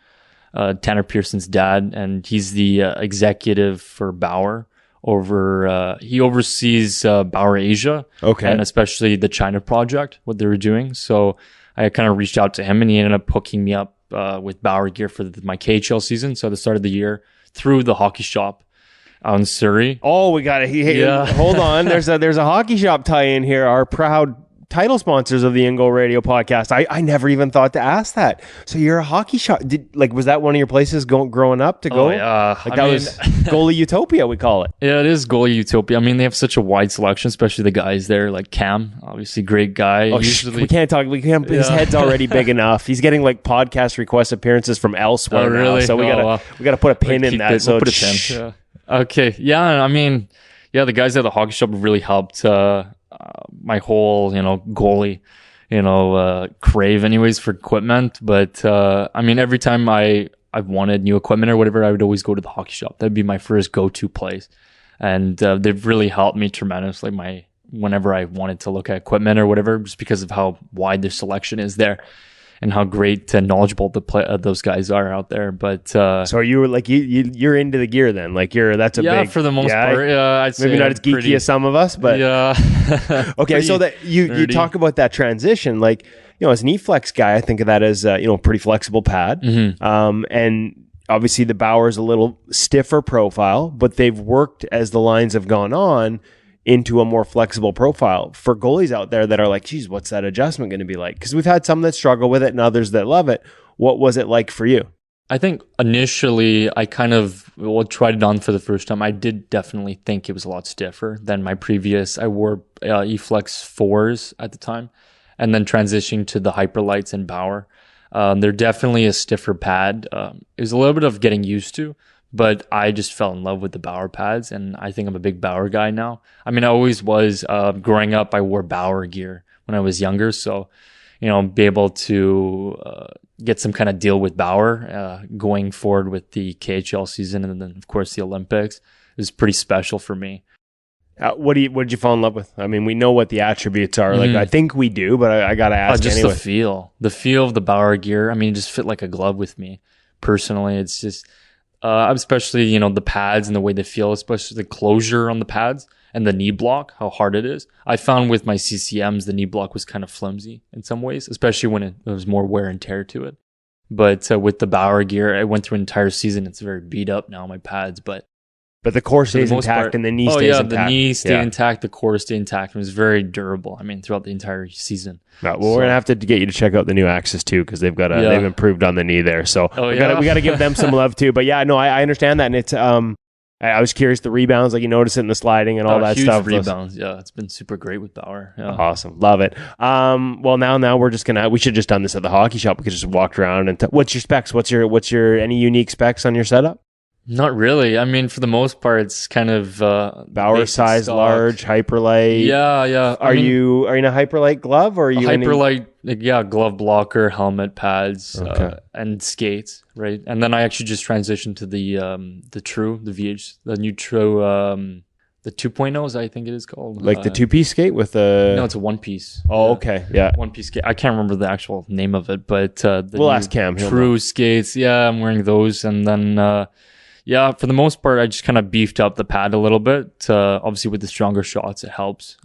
Tanner Pearson's dad, and he's the executive for Bauer. He oversees Bauer Asia, and especially the China project, what they were doing. So I kind of reached out to him, and he ended up hooking me up with Bauer gear for my KHL season. So at the start of the year, through the hockey shop out in Surrey. Oh, we got it. Hold on. There's a hockey shop tie-in here. Our proud title sponsors of the InGoal Radio podcast. I never even thought to ask that. So you're a hockey shop. Was that one of your places growing up to go? Oh, yeah. Was Goalie Utopia, we call it. Yeah, it is Goalie Utopia. I mean, they have such a wide selection, especially the guys there, like Cam, obviously great guy. Oh, we can't talk. His head's already big enough. He's getting like podcast request appearances from elsewhere now. So we gotta put a pin in that. So we'll put a pin. Yeah. Okay. Yeah. I mean, yeah, the guys at the hockey shop have really helped my whole, goalie, crave anyways for equipment. But I mean, every time I've wanted new equipment or whatever, I would always go to the hockey shop. That'd be my first go-to place. And they've really helped me tremendously whenever I wanted to look at equipment or whatever, just because of how wide their selection is there and how great and knowledgeable those guys are out there. But so you were like you're into the gear then, like that's a big, for the most part. I'd say maybe not as geeky as some of us, but yeah. Okay, so that you talk about that transition, like as an E-Flex guy, I think of that as pretty flexible pad, and obviously the Bauer's a little stiffer profile, but they've worked as the lines have gone on into a more flexible profile for goalies out there that are like, geez, what's that adjustment going to be like? Because we've had some that struggle with it and others that love it. What was it like for you? I think initially I kind of tried it on for the first time. I did definitely think it was a lot stiffer than my previous. I wore E-Flex 4s at the time, and then transitioning to the Hyperlights and Bauer. They're definitely a stiffer pad. It was a little bit of getting used to, but I just fell in love with the Bauer pads, and I think I'm a big Bauer guy now. I mean, I always was. Growing up, I wore Bauer gear when I was younger, so be able to get some kind of deal with Bauer going forward with the KHL season, and then of course the Olympics is pretty special for me. What did you fall in love with? I mean, we know what the attributes are. Like, I think we do, but I gotta ask just anyway. The feel of the Bauer gear. I mean, it just fit like a glove with me personally. It's just. Especially, the pads and the way they feel, especially the closure on the pads and the knee block, how hard it is. I found with my CCMs, the knee block was kind of flimsy in some ways, especially when there was more wear and tear to it. But with the Bauer gear, I went through an entire season. It's very beat up now, my pads, but the core stays intact and the knee stays intact. The knee stayed intact, the core stayed intact. It was very durable. I mean, throughout the entire season. Right, well, we're gonna have to get you to check out the new Axis too, because they've improved on the knee there. So we got to give them some love too. But yeah, no, I understand that, and it's I was curious the rebounds, like you notice it in the sliding and all that huge stuff. Rebounds, yeah, it's been super great with Bauer. Yeah. Awesome, love it. Well, now we should have just done this at the hockey shop. We could just walk around and what's your specs? What's your any unique specs on your setup? Not really. I mean, for the most part, it's kind of Bauer size, stock. Large, Hyperlight. Yeah. Are you in a Hyperlight glove, or are you Hyperlight? Glove blocker, helmet pads, and skates, right? And then I actually just transitioned to the True, the VH, the new True, the 2.0s, I think it is called. Like the 2-piece skate with a... No, it's a 1-piece. Oh, okay. Yeah. 1-piece skate. I can't remember the actual name of it, but we'll ask Cam. True skates. Yeah, I'm wearing those, and then. Yeah, for the most part, I just kind of beefed up the pad a little bit. Obviously, with the stronger shots, it helps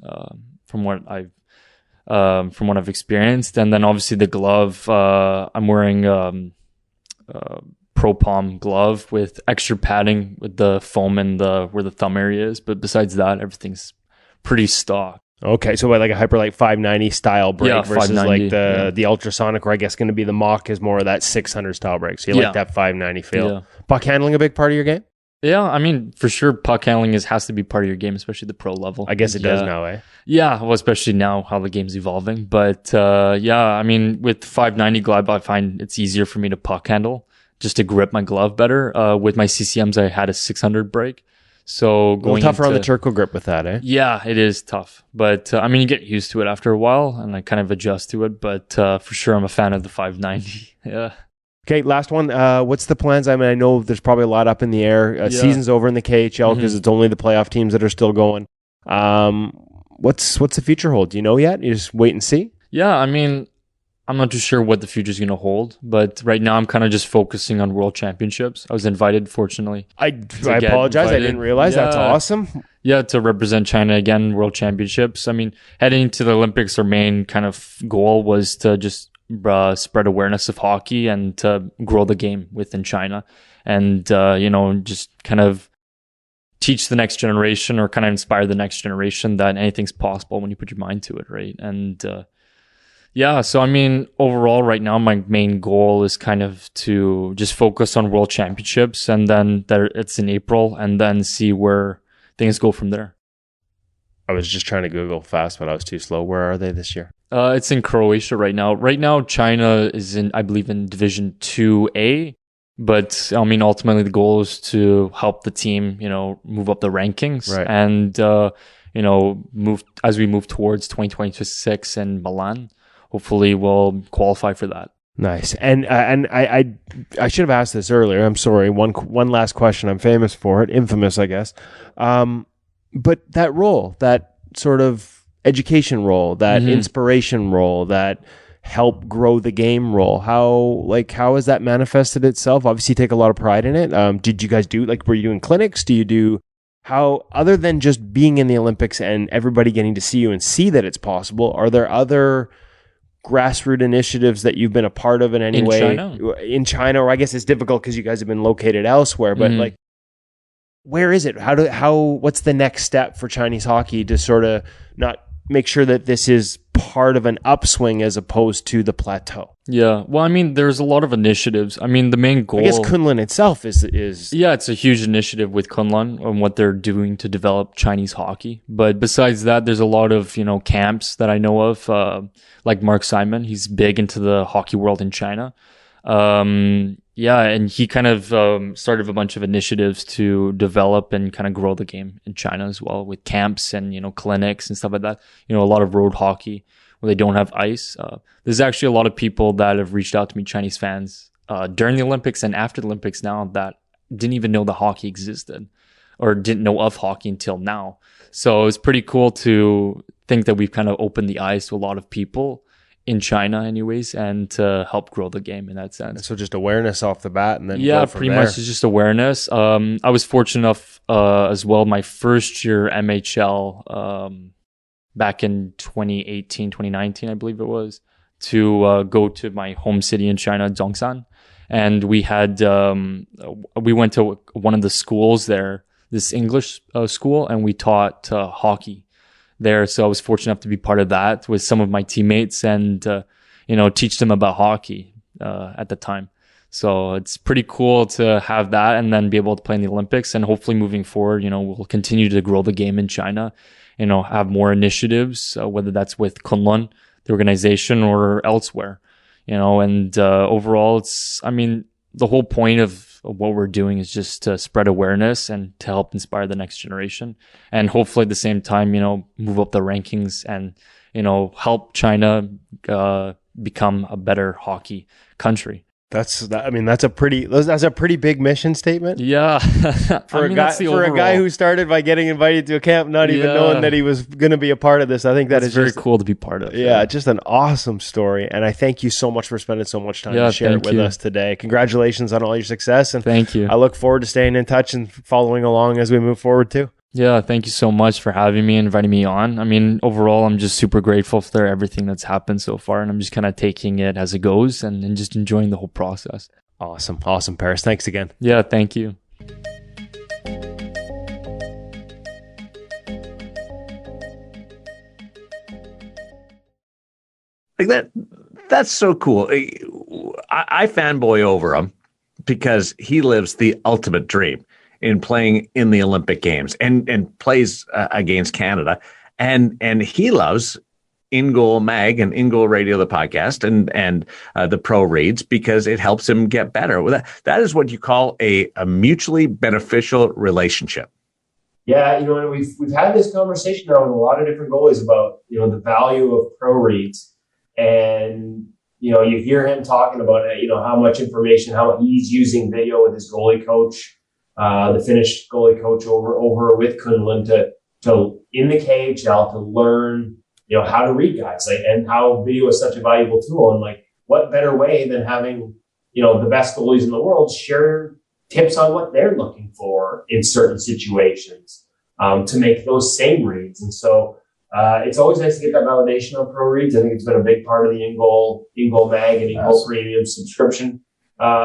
from what I've experienced. And then obviously the glove, I'm wearing Pro Palm glove with extra padding with the foam and where the thumb area is. But besides that, everything's pretty stock. Okay, so like a Hyperlite 590 style brake versus 590, like the ultrasonic, or I guess going to be the Mach is more of that 600 style brake. So you like that 590 feel. Yeah. Puck handling a big part of your game? Yeah, I mean, for sure, puck handling has to be part of your game, especially the pro level. I guess it does now, eh? Yeah, well, especially now how the game's evolving. But I mean, with 590 glove, I find it's easier for me to puck handle, just to grip my glove better. With my CCMs, I had a 600 brake. So going a little tougher on the turtle grip with that, eh? Yeah, it is tough. But I mean, you get used to it after a while, and I kind of adjust to it. But for sure, I'm a fan of the 590. Yeah. Okay, last one. What's the plans? I mean, I know there's probably a lot up in the air. Season's over in the KHL because it's only the playoff teams that are still going. What's the future hold? Do you know yet? You just wait and see? Yeah, I mean, I'm not too sure what the future's going to hold, but right now I'm kind of just focusing on World Championships. I was invited, fortunately. I apologize. I didn't realize. That's awesome. Yeah, to represent China again, World Championships. I mean, heading to the Olympics, our main kind of goal was to just spread awareness of hockey and to grow the game within China, and just kind of teach the next generation, or kind of inspire the next generation that anything's possible when you put your mind to it, right? And so I mean, overall, right now my main goal is kind of to just focus on World Championships, and then it's in April, and then see where things go from there. I was just trying to Google fast, but I was too slow. Where are they this year? It's in Croatia right now. Right now, China is I believe in Division 2A. But I mean, ultimately, the goal is to help the team, move up the rankings, right, and move towards 2026 in Milan. Hopefully, we'll qualify for that. Nice. And I should have asked this earlier. I'm sorry. One last question. I'm famous for it, infamous, I guess. But that role, that sort of education role, that inspiration role, that help grow the game role, how has that manifested itself? Obviously, you take a lot of pride in it. Did you guys were you doing clinics? Do you do how, other than just being in the Olympics and everybody getting to see you and see that it's possible, are there other grassroots initiatives that you've been a part of in any way in China? Or I guess it's difficult because you guys have been located elsewhere, but where is it? What's the next step for Chinese hockey to sort of not make sure that this is part of an upswing as opposed to the plateau? Yeah. Well, I mean, there's a lot of initiatives. I mean, the main goal, I guess Kunlun itself is yeah, it's a huge initiative with Kunlun on what they're doing to develop Chinese hockey. But besides that, there's a lot of, camps that I know of, like Mark Simon. He's big into the hockey world in China. And he kind of started a bunch of initiatives to develop and kind of grow the game in China as well, with camps and, clinics and stuff like that. A lot of road hockey where they don't have ice. There's actually a lot of people that have reached out to me, Chinese fans, during the Olympics and after the Olympics now, that didn't even know the hockey existed or didn't know of hockey until now. So it's pretty cool to think that we've kind of opened the eyes to a lot of people in China anyways, and to help grow the game in that sense. So just awareness off the bat, and then pretty much it's just awareness. I was fortunate enough as well, my first year MHL back in 2018, 2019, I believe it was, to go to my home city in China, Zhongshan. And we had, we went to one of the schools there, this English school, and we taught hockey there. So I was fortunate enough to be part of that with some of my teammates and, teach them about hockey at the time. So it's pretty cool to have that and then be able to play in the Olympics. And hopefully moving forward, we'll continue to grow the game in China, have more initiatives, whether that's with Kunlun, the organization, or elsewhere, and overall, the whole point of what we're doing is just to spread awareness and to help inspire the next generation, and hopefully at the same time, move up the rankings and, help China become a better hockey country. That's a pretty big mission statement. Yeah. For a guy who started by getting invited to a camp, not even knowing that he was going to be a part of this. I think that's very cool to be part of. Yeah, just an awesome story. And I thank you so much for spending so much time to share it with us today. Congratulations on all your success. And thank you. I look forward to staying in touch and following along as we move forward too. Yeah, thank you so much for having me and inviting me on. Overall, I'm just super grateful for everything that's happened so far, and I'm just kind of taking it as it goes and just enjoying the whole process. Awesome. Awesome, Paris. Thanks again. Yeah, thank you. Like that's so cool. I fanboy over him because he lives the ultimate dream in playing in the Olympic Games and plays against Canada. And he loves InGoal Mag and InGoal Radio, the podcast, and the pro reads because it helps him get better. Well, that is what you call a mutually beneficial relationship. Yeah, and we've had this conversation now with a lot of different goalies about, the value of pro reads. And, you hear him talking about it, how much information, how he's using video with his goalie coach, the Finnish goalie coach over with Kunlun to in the KHL to learn, how to read guys, and how video is such a valuable tool. And what better way than having, the best goalies in the world share tips on what they're looking for in certain situations, to make those same reads. And so, it's always nice to get that validation on pro reads. I think it's been a big part of the InGoal Mag and InGoal Premium subscription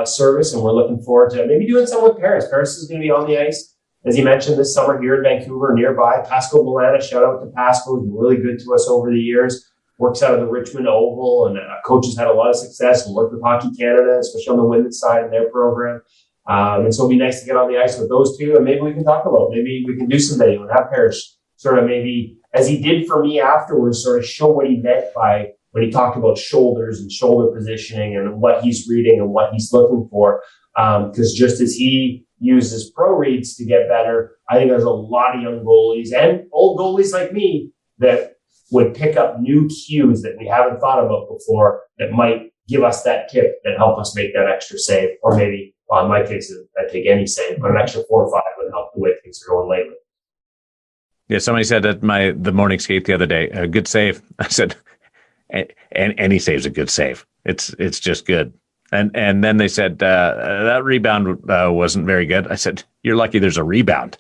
service, and we're looking forward to maybe doing some with Paris. Paris is going to be on the ice, as he mentioned, this summer here in Vancouver, nearby. Pascal Milana, shout out to Pascal, who's been really good to us over the years. Works out of the Richmond Oval, and coach has had a lot of success and worked with Hockey Canada, especially on the women's side in their program. And so it'll be nice to get on the ice with those two, and maybe we can talk about, maybe we can do some video and have Paris sort of maybe, as he did for me afterwards, sort of show what he meant by when he talked about shoulders and shoulder positioning and what he's reading and what he's looking for. Because just as he uses pro reads to get better, I think there's a lot of young goalies and old goalies like me that would pick up new cues that we haven't thought about before that might give us that tip that help us make that extra save. Or maybe, well, in my case, I take any save, but an extra 4 or 5 would help the way things are going lately. Yeah, somebody said at the morning skate the other day, a good save. I said, any save's a good save. It's just good. And then they said that rebound wasn't very good. I said, you're lucky there's a rebound.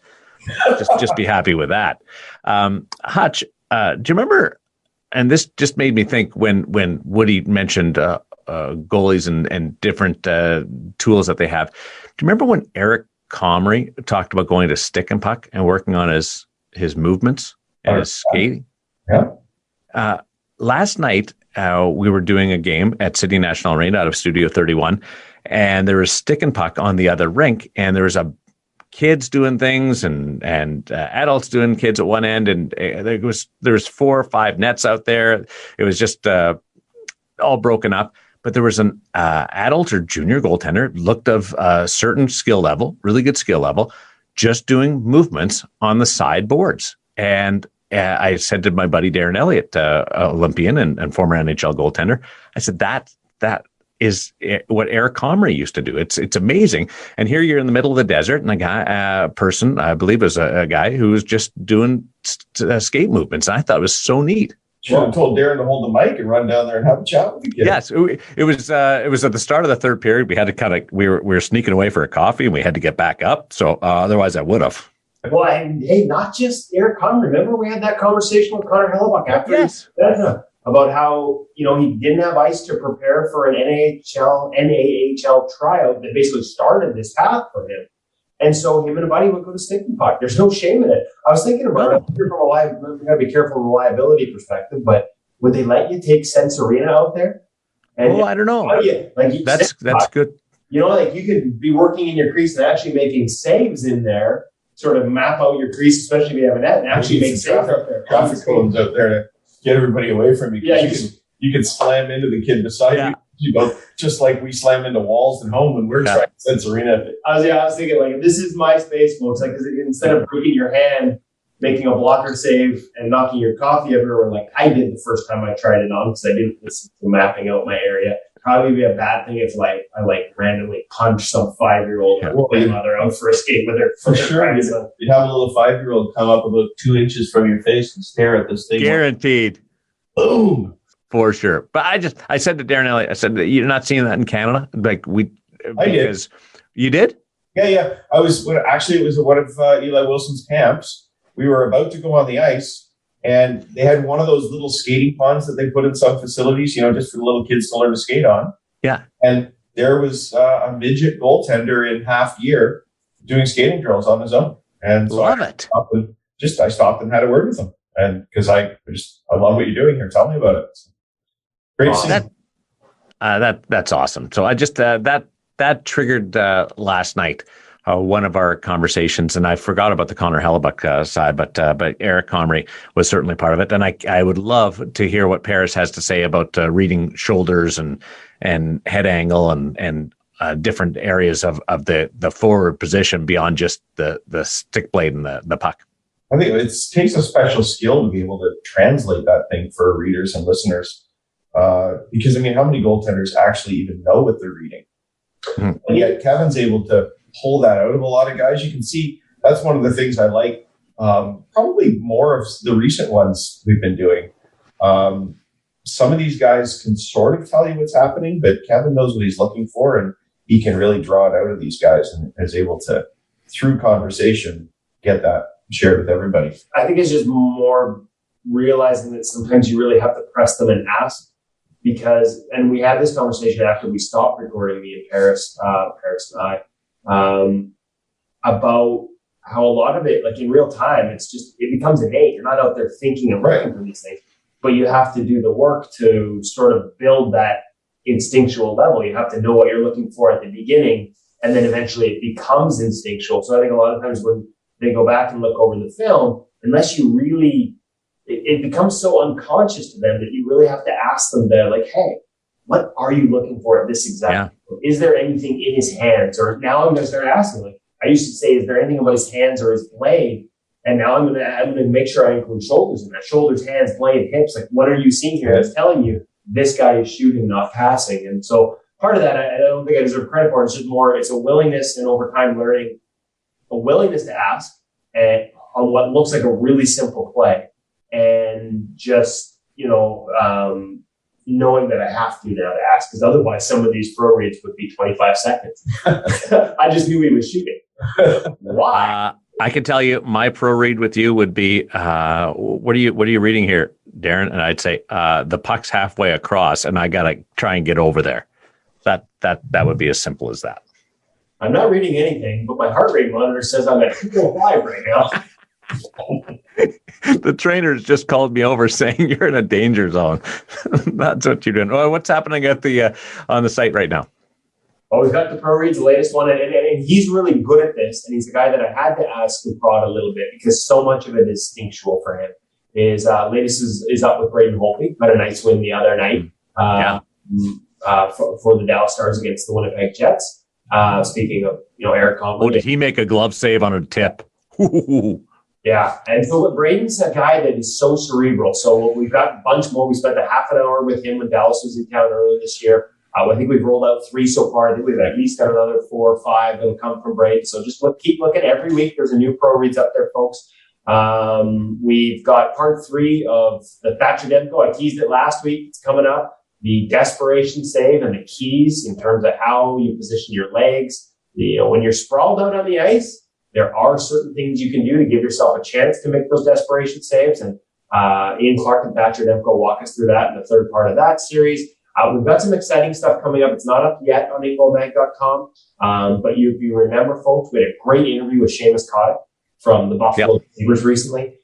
just be happy with that. Hutch, do you remember? And this just made me think when Woody mentioned goalies and different tools that they have. Do you remember when Eric Comrie talked about going to stick and puck and working on his movements and his skating? Yeah. Last night, we were doing a game at City National Arena out of Studio 31, and there was stick and puck on the other rink, and there was kids doing things and adults doing kids at one end, and there was 4 or 5 nets out there. It was just all broken up. But there was an adult or junior goaltender, looked of a certain skill level, really good skill level, just doing movements on the side boards. And I said to my buddy Darren Elliott, Olympian and former NHL goaltender, I said, that is what Eric Comrie used to do. It's amazing. And here you're in the middle of the desert, and a person, I believe was a guy who was just doing skate movements. And I thought it was so neat. Should have told Darren to hold the mic and run down there and have a chat with the kid. Yes, it was at the start of the third period. We had to we were sneaking away for a coffee, and we had to get back up. So otherwise, I would have. Well, and hey, not just Eric Conner. Remember, we had that conversation with Connor Hellebuck after about how he didn't have ice to prepare for an NAHL tryout that basically started this path for him. And so him and a buddy would go to stick and puck. There's no shame in it. I was thinking about it. We got to be careful from a liability perspective, but would they let you take Sense Arena out there? And I don't know. That's good. You could be working in your crease and actually making saves in there, sort of map out your crease, especially if you have a net, and actually make saves out there. Traffic cones out there to get everybody away from you. Yeah, you can slam into the kid beside you. Just like we slam into walls at home when we're trying Sense Arena. I was thinking, if this is my space, folks, because instead of breaking your hand, making a blocker save and knocking your coffee everywhere, like I did the first time I tried it on because I didn't listen to mapping out my area. Probably be a bad thing if I randomly punch some 5-year-old mother out for a skate with her. For sure. You'd have a little 5-year-old come up about 2 inches from your face and stare at this thing. Guaranteed. Boom. For sure. But I said to Darren Elliott, I said, you're not seeing that in Canada? I did. You did? Yeah. It was one of Eli Wilson's camps. We were about to go on the ice, and they had one of those little skating ponds that they put in some facilities, just for the little kids to learn to skate on. Yeah. And there was a midget goaltender in half year doing skating drills on his own. And so Love it. I stopped and had a word with him. And because I love what you're doing here. Tell me about it. So, great to see. That's awesome. So I just that triggered last night one of our conversations, and I forgot about the Connor Hellebuck side, but Eric Comrie was certainly part of it, and I would love to hear what Paris has to say about reading shoulders and head angle and different areas of the forward position beyond just the stick blade and the puck. I think it takes a special skill to be able to translate that thing for readers and listeners. Because, I mean, how many goaltenders actually even know what they're reading? Mm-hmm. And yet Kevin's able to pull that out of a lot of guys. You can see that's one of the things I like, probably more of the recent ones we've been doing. Some of these guys can sort of tell you what's happening, but Kevin knows what he's looking for, and he can really draw it out of these guys and is able to, through conversation, get that shared with everybody. I think it's just more realizing that sometimes you really have to press them and ask. Because, and we had this conversation after we stopped recording, me and Paris and I, about how a lot of it, like in real time, it becomes innate. You're not out there thinking and looking for these things, but you have to do the work to sort of build that instinctual level. You have to know what you're looking for at the beginning, and then eventually it becomes instinctual. So I think a lot of times when they go back and look over the film, unless you really, it becomes so unconscious to them that you really have to ask them there, like, hey, what are you looking for at this exact moment? Is there anything in his hands? Or now I'm going to start asking, like, I used to say, is there anything about his hands or his blade? And now I'm going to make sure I include shoulders in that. Shoulders, hands, blade, hips. Like, what are you seeing here? It's telling you this guy is shooting, not passing. And so part of that, I don't think I deserve credit for. It's just more, it's a willingness and over time learning, a willingness to ask and on what looks like a really simple play. And just, knowing that I have to now to ask, because otherwise some of these pro reads would be 25 seconds. I just knew he was shooting. Why? I can tell you my pro read with you would be, what are you reading here, Darren? And I'd say, the puck's halfway across and I got to try and get over there. That would be as simple as that. I'm not reading anything, but my heart rate monitor says I'm at 205 right now. The trainers just called me over saying you're in a danger zone. That's what you're doing. What's happening at the on the site right now? Well, we've got the pro reads, the latest one, and he's really good at this. And he's a guy that I had to ask who prod a little bit because so much of it is instinctual for him. His latest is up with Braden Holtby. Had a nice win the other night for the Dallas Stars against the Winnipeg Jets. Speaking of Eric Comrie. Oh, did he make a glove save on a tip? Yeah, and so Braden's a guy that is so cerebral. So we've got a bunch more. We spent a half an hour with him when Dallas was in town earlier this year. I think we've rolled out 3 so far. I think we've at least got another 4 or 5 that'll come from Braden. So just keep looking every week. There's a new pro reads up there, folks. We've got part 3 of the Thatcher Demko. I teased it last week. It's coming up. The desperation save and the keys in terms of how you position your legs. When you're sprawled out on the ice, there are certain things you can do to give yourself a chance to make those desperation saves. And Ian Clark and Thatcher Demko walk us through that in the third part of that series. We've got some exciting stuff coming up. It's not up yet on InGoalMag.com. But if you remember, folks, we had a great interview with Seamus Cottick from the Buffalo Sabres recently.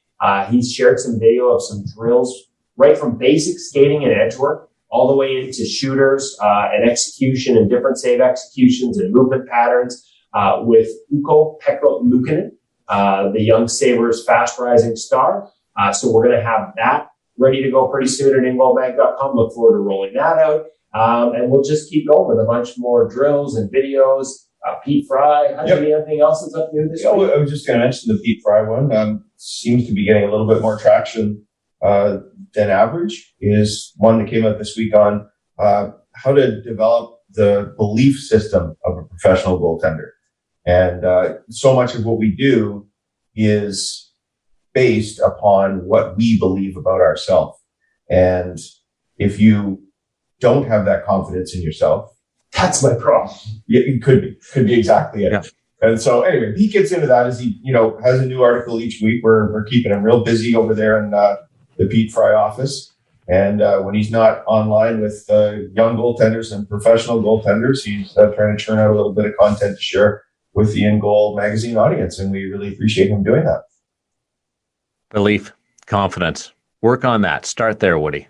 He's shared some video of some drills right from basic skating and edge work all the way into shooters and execution and different save executions and movement patterns. With Ukko-Pekka Luukkonen, the young Sabres fast rising star. So we're going to have that ready to go pretty soon at InGoalMag.com. Look forward to rolling that out. And we'll just keep going with a bunch more drills and videos. Pete Fry, anything else that's up new this week? I was just going to mention the Pete Fry one. Seems to be getting a little bit more traction than average. Is one that came out this week on how to develop the belief system of a professional goaltender. And so much of what we do is based upon what we believe about ourselves. And if you don't have that confidence in yourself, that's my problem. Yeah, it could be exactly it. Yeah. And so anyway, he gets into that as he, has a new article each week. We're keeping him real busy over there in the Pete Fry office. And when he's not online with young goaltenders and professional goaltenders, he's trying to churn out a little bit of content to share with the InGoal magazine audience. And we really appreciate him doing that. Belief, confidence. Work on that. Start there, Woody.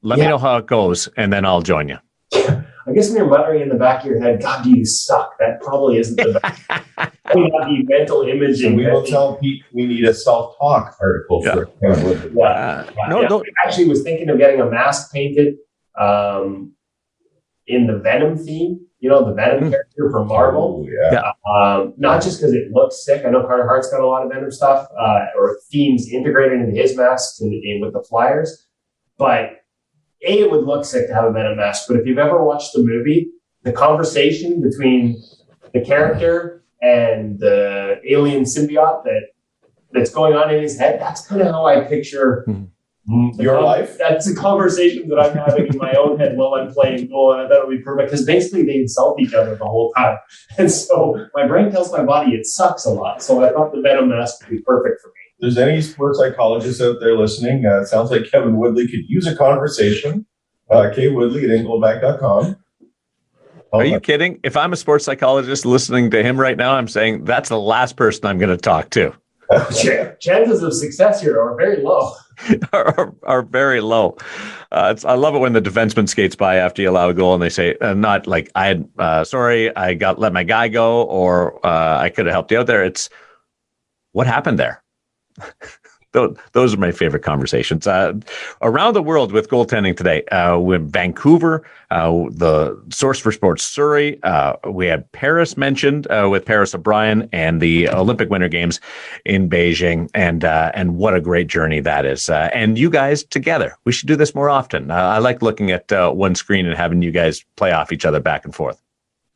Let me know how it goes, and then I'll join you. I guess when you're muttering in the back of your head, God, do you suck? That probably isn't the best. Probably not the mental imaging. And we will tell Pete we need a self-talk article for him. I actually was thinking of getting a mask painted in the Venom theme. You know, the Venom character from Marvel. Not just because it looks sick. I know Carter Hart's got a lot of Venom stuff or themes integrated into his masks with the Flyers. But it would look sick to have a Venom mask. But if you've ever watched the movie, the conversation between the character and the alien symbiote that's going on in his head, that's kind of how I picture your life. That's a conversation that I'm having in my own head while I'm playing goal, and that would be perfect because basically they insult each other the whole time, and so my brain tells my body it sucks a lot. So I thought the Venom mask would be perfect for me. If there's any sports psychologists out there listening, it sounds like Kevin Woodley could use a conversation. kwoodley@ingoalback.com. Are you kidding? If I'm a sports psychologist listening to him right now, I'm saying that's the last person I'm going to talk to. Chances of success here are very low. are very low. I love it when the defenseman skates by after you allow a goal and they say, not like, sorry, I let my guy go, or I could have helped you out there. It's, what happened there? Those are my favorite conversations. Around the world with goaltending today, with Vancouver, the Source for Sports Surrey, we had Paris mentioned with Paris O'Brien and the Olympic Winter Games in Beijing, and what a great journey that is. And you guys together, we should do this more often. I like looking at one screen and having you guys play off each other back and forth.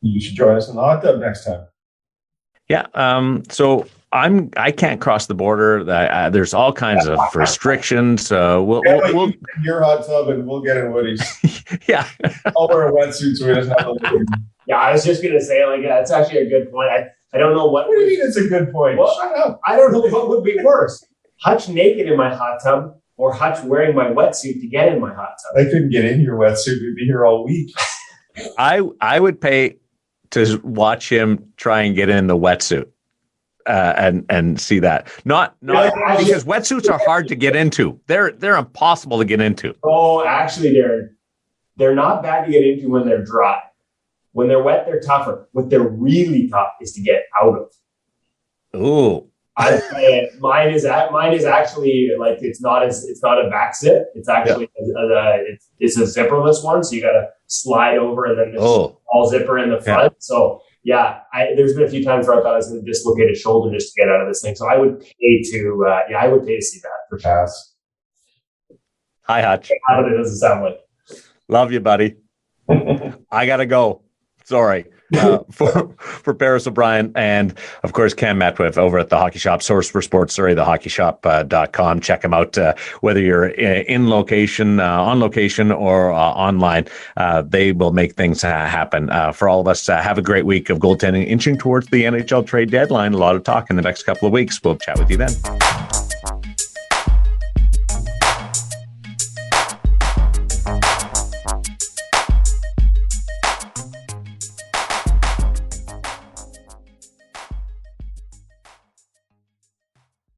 You should join us in the hot tub next time. Yeah. So I can't cross the border. There's all kinds of restrictions. We'll in your hot tub and we'll get in Woody's. Yeah. I'll wear a wetsuit so he doesn't have to. Yeah, I was just gonna say, that's actually a good point. I don't know what. What do you mean it's a good point? Well, shut up. I don't know what would be worse: Hutch naked in my hot tub, or Hutch wearing my wetsuit to get in my hot tub. I couldn't get in your wetsuit. We'd be here all week. I would pay to watch him try and get in the wetsuit. And see that not because wetsuits are hard to get into. They're impossible to get into. Oh, actually, they're not bad to get into when they're dry. When they're wet, they're tougher. What they're really tough is to get out of. Ooh, mine is actually like it's not a back zip. It's actually it's a zipperless one, so you got to slide over and then there's all zipper in the front. So. Yeah, there's been a few times where I thought I was going to dislocate a shoulder just to get out of this thing. So I would pay to see that for pass. Hi, Hutch. How it doesn't sound like. Love you, buddy. I gotta go. Sorry. For Paris O'Brien and, of course, Cam Metwith over at the Hockey Shop, Source for Sports Surrey, thehockeyshop.com. Check them out, whether you're in location, on location, or online. They will make things happen. For all of us, have a great week of goaltending, inching towards the NHL trade deadline. A lot of talk in the next couple of weeks. We'll chat with you then.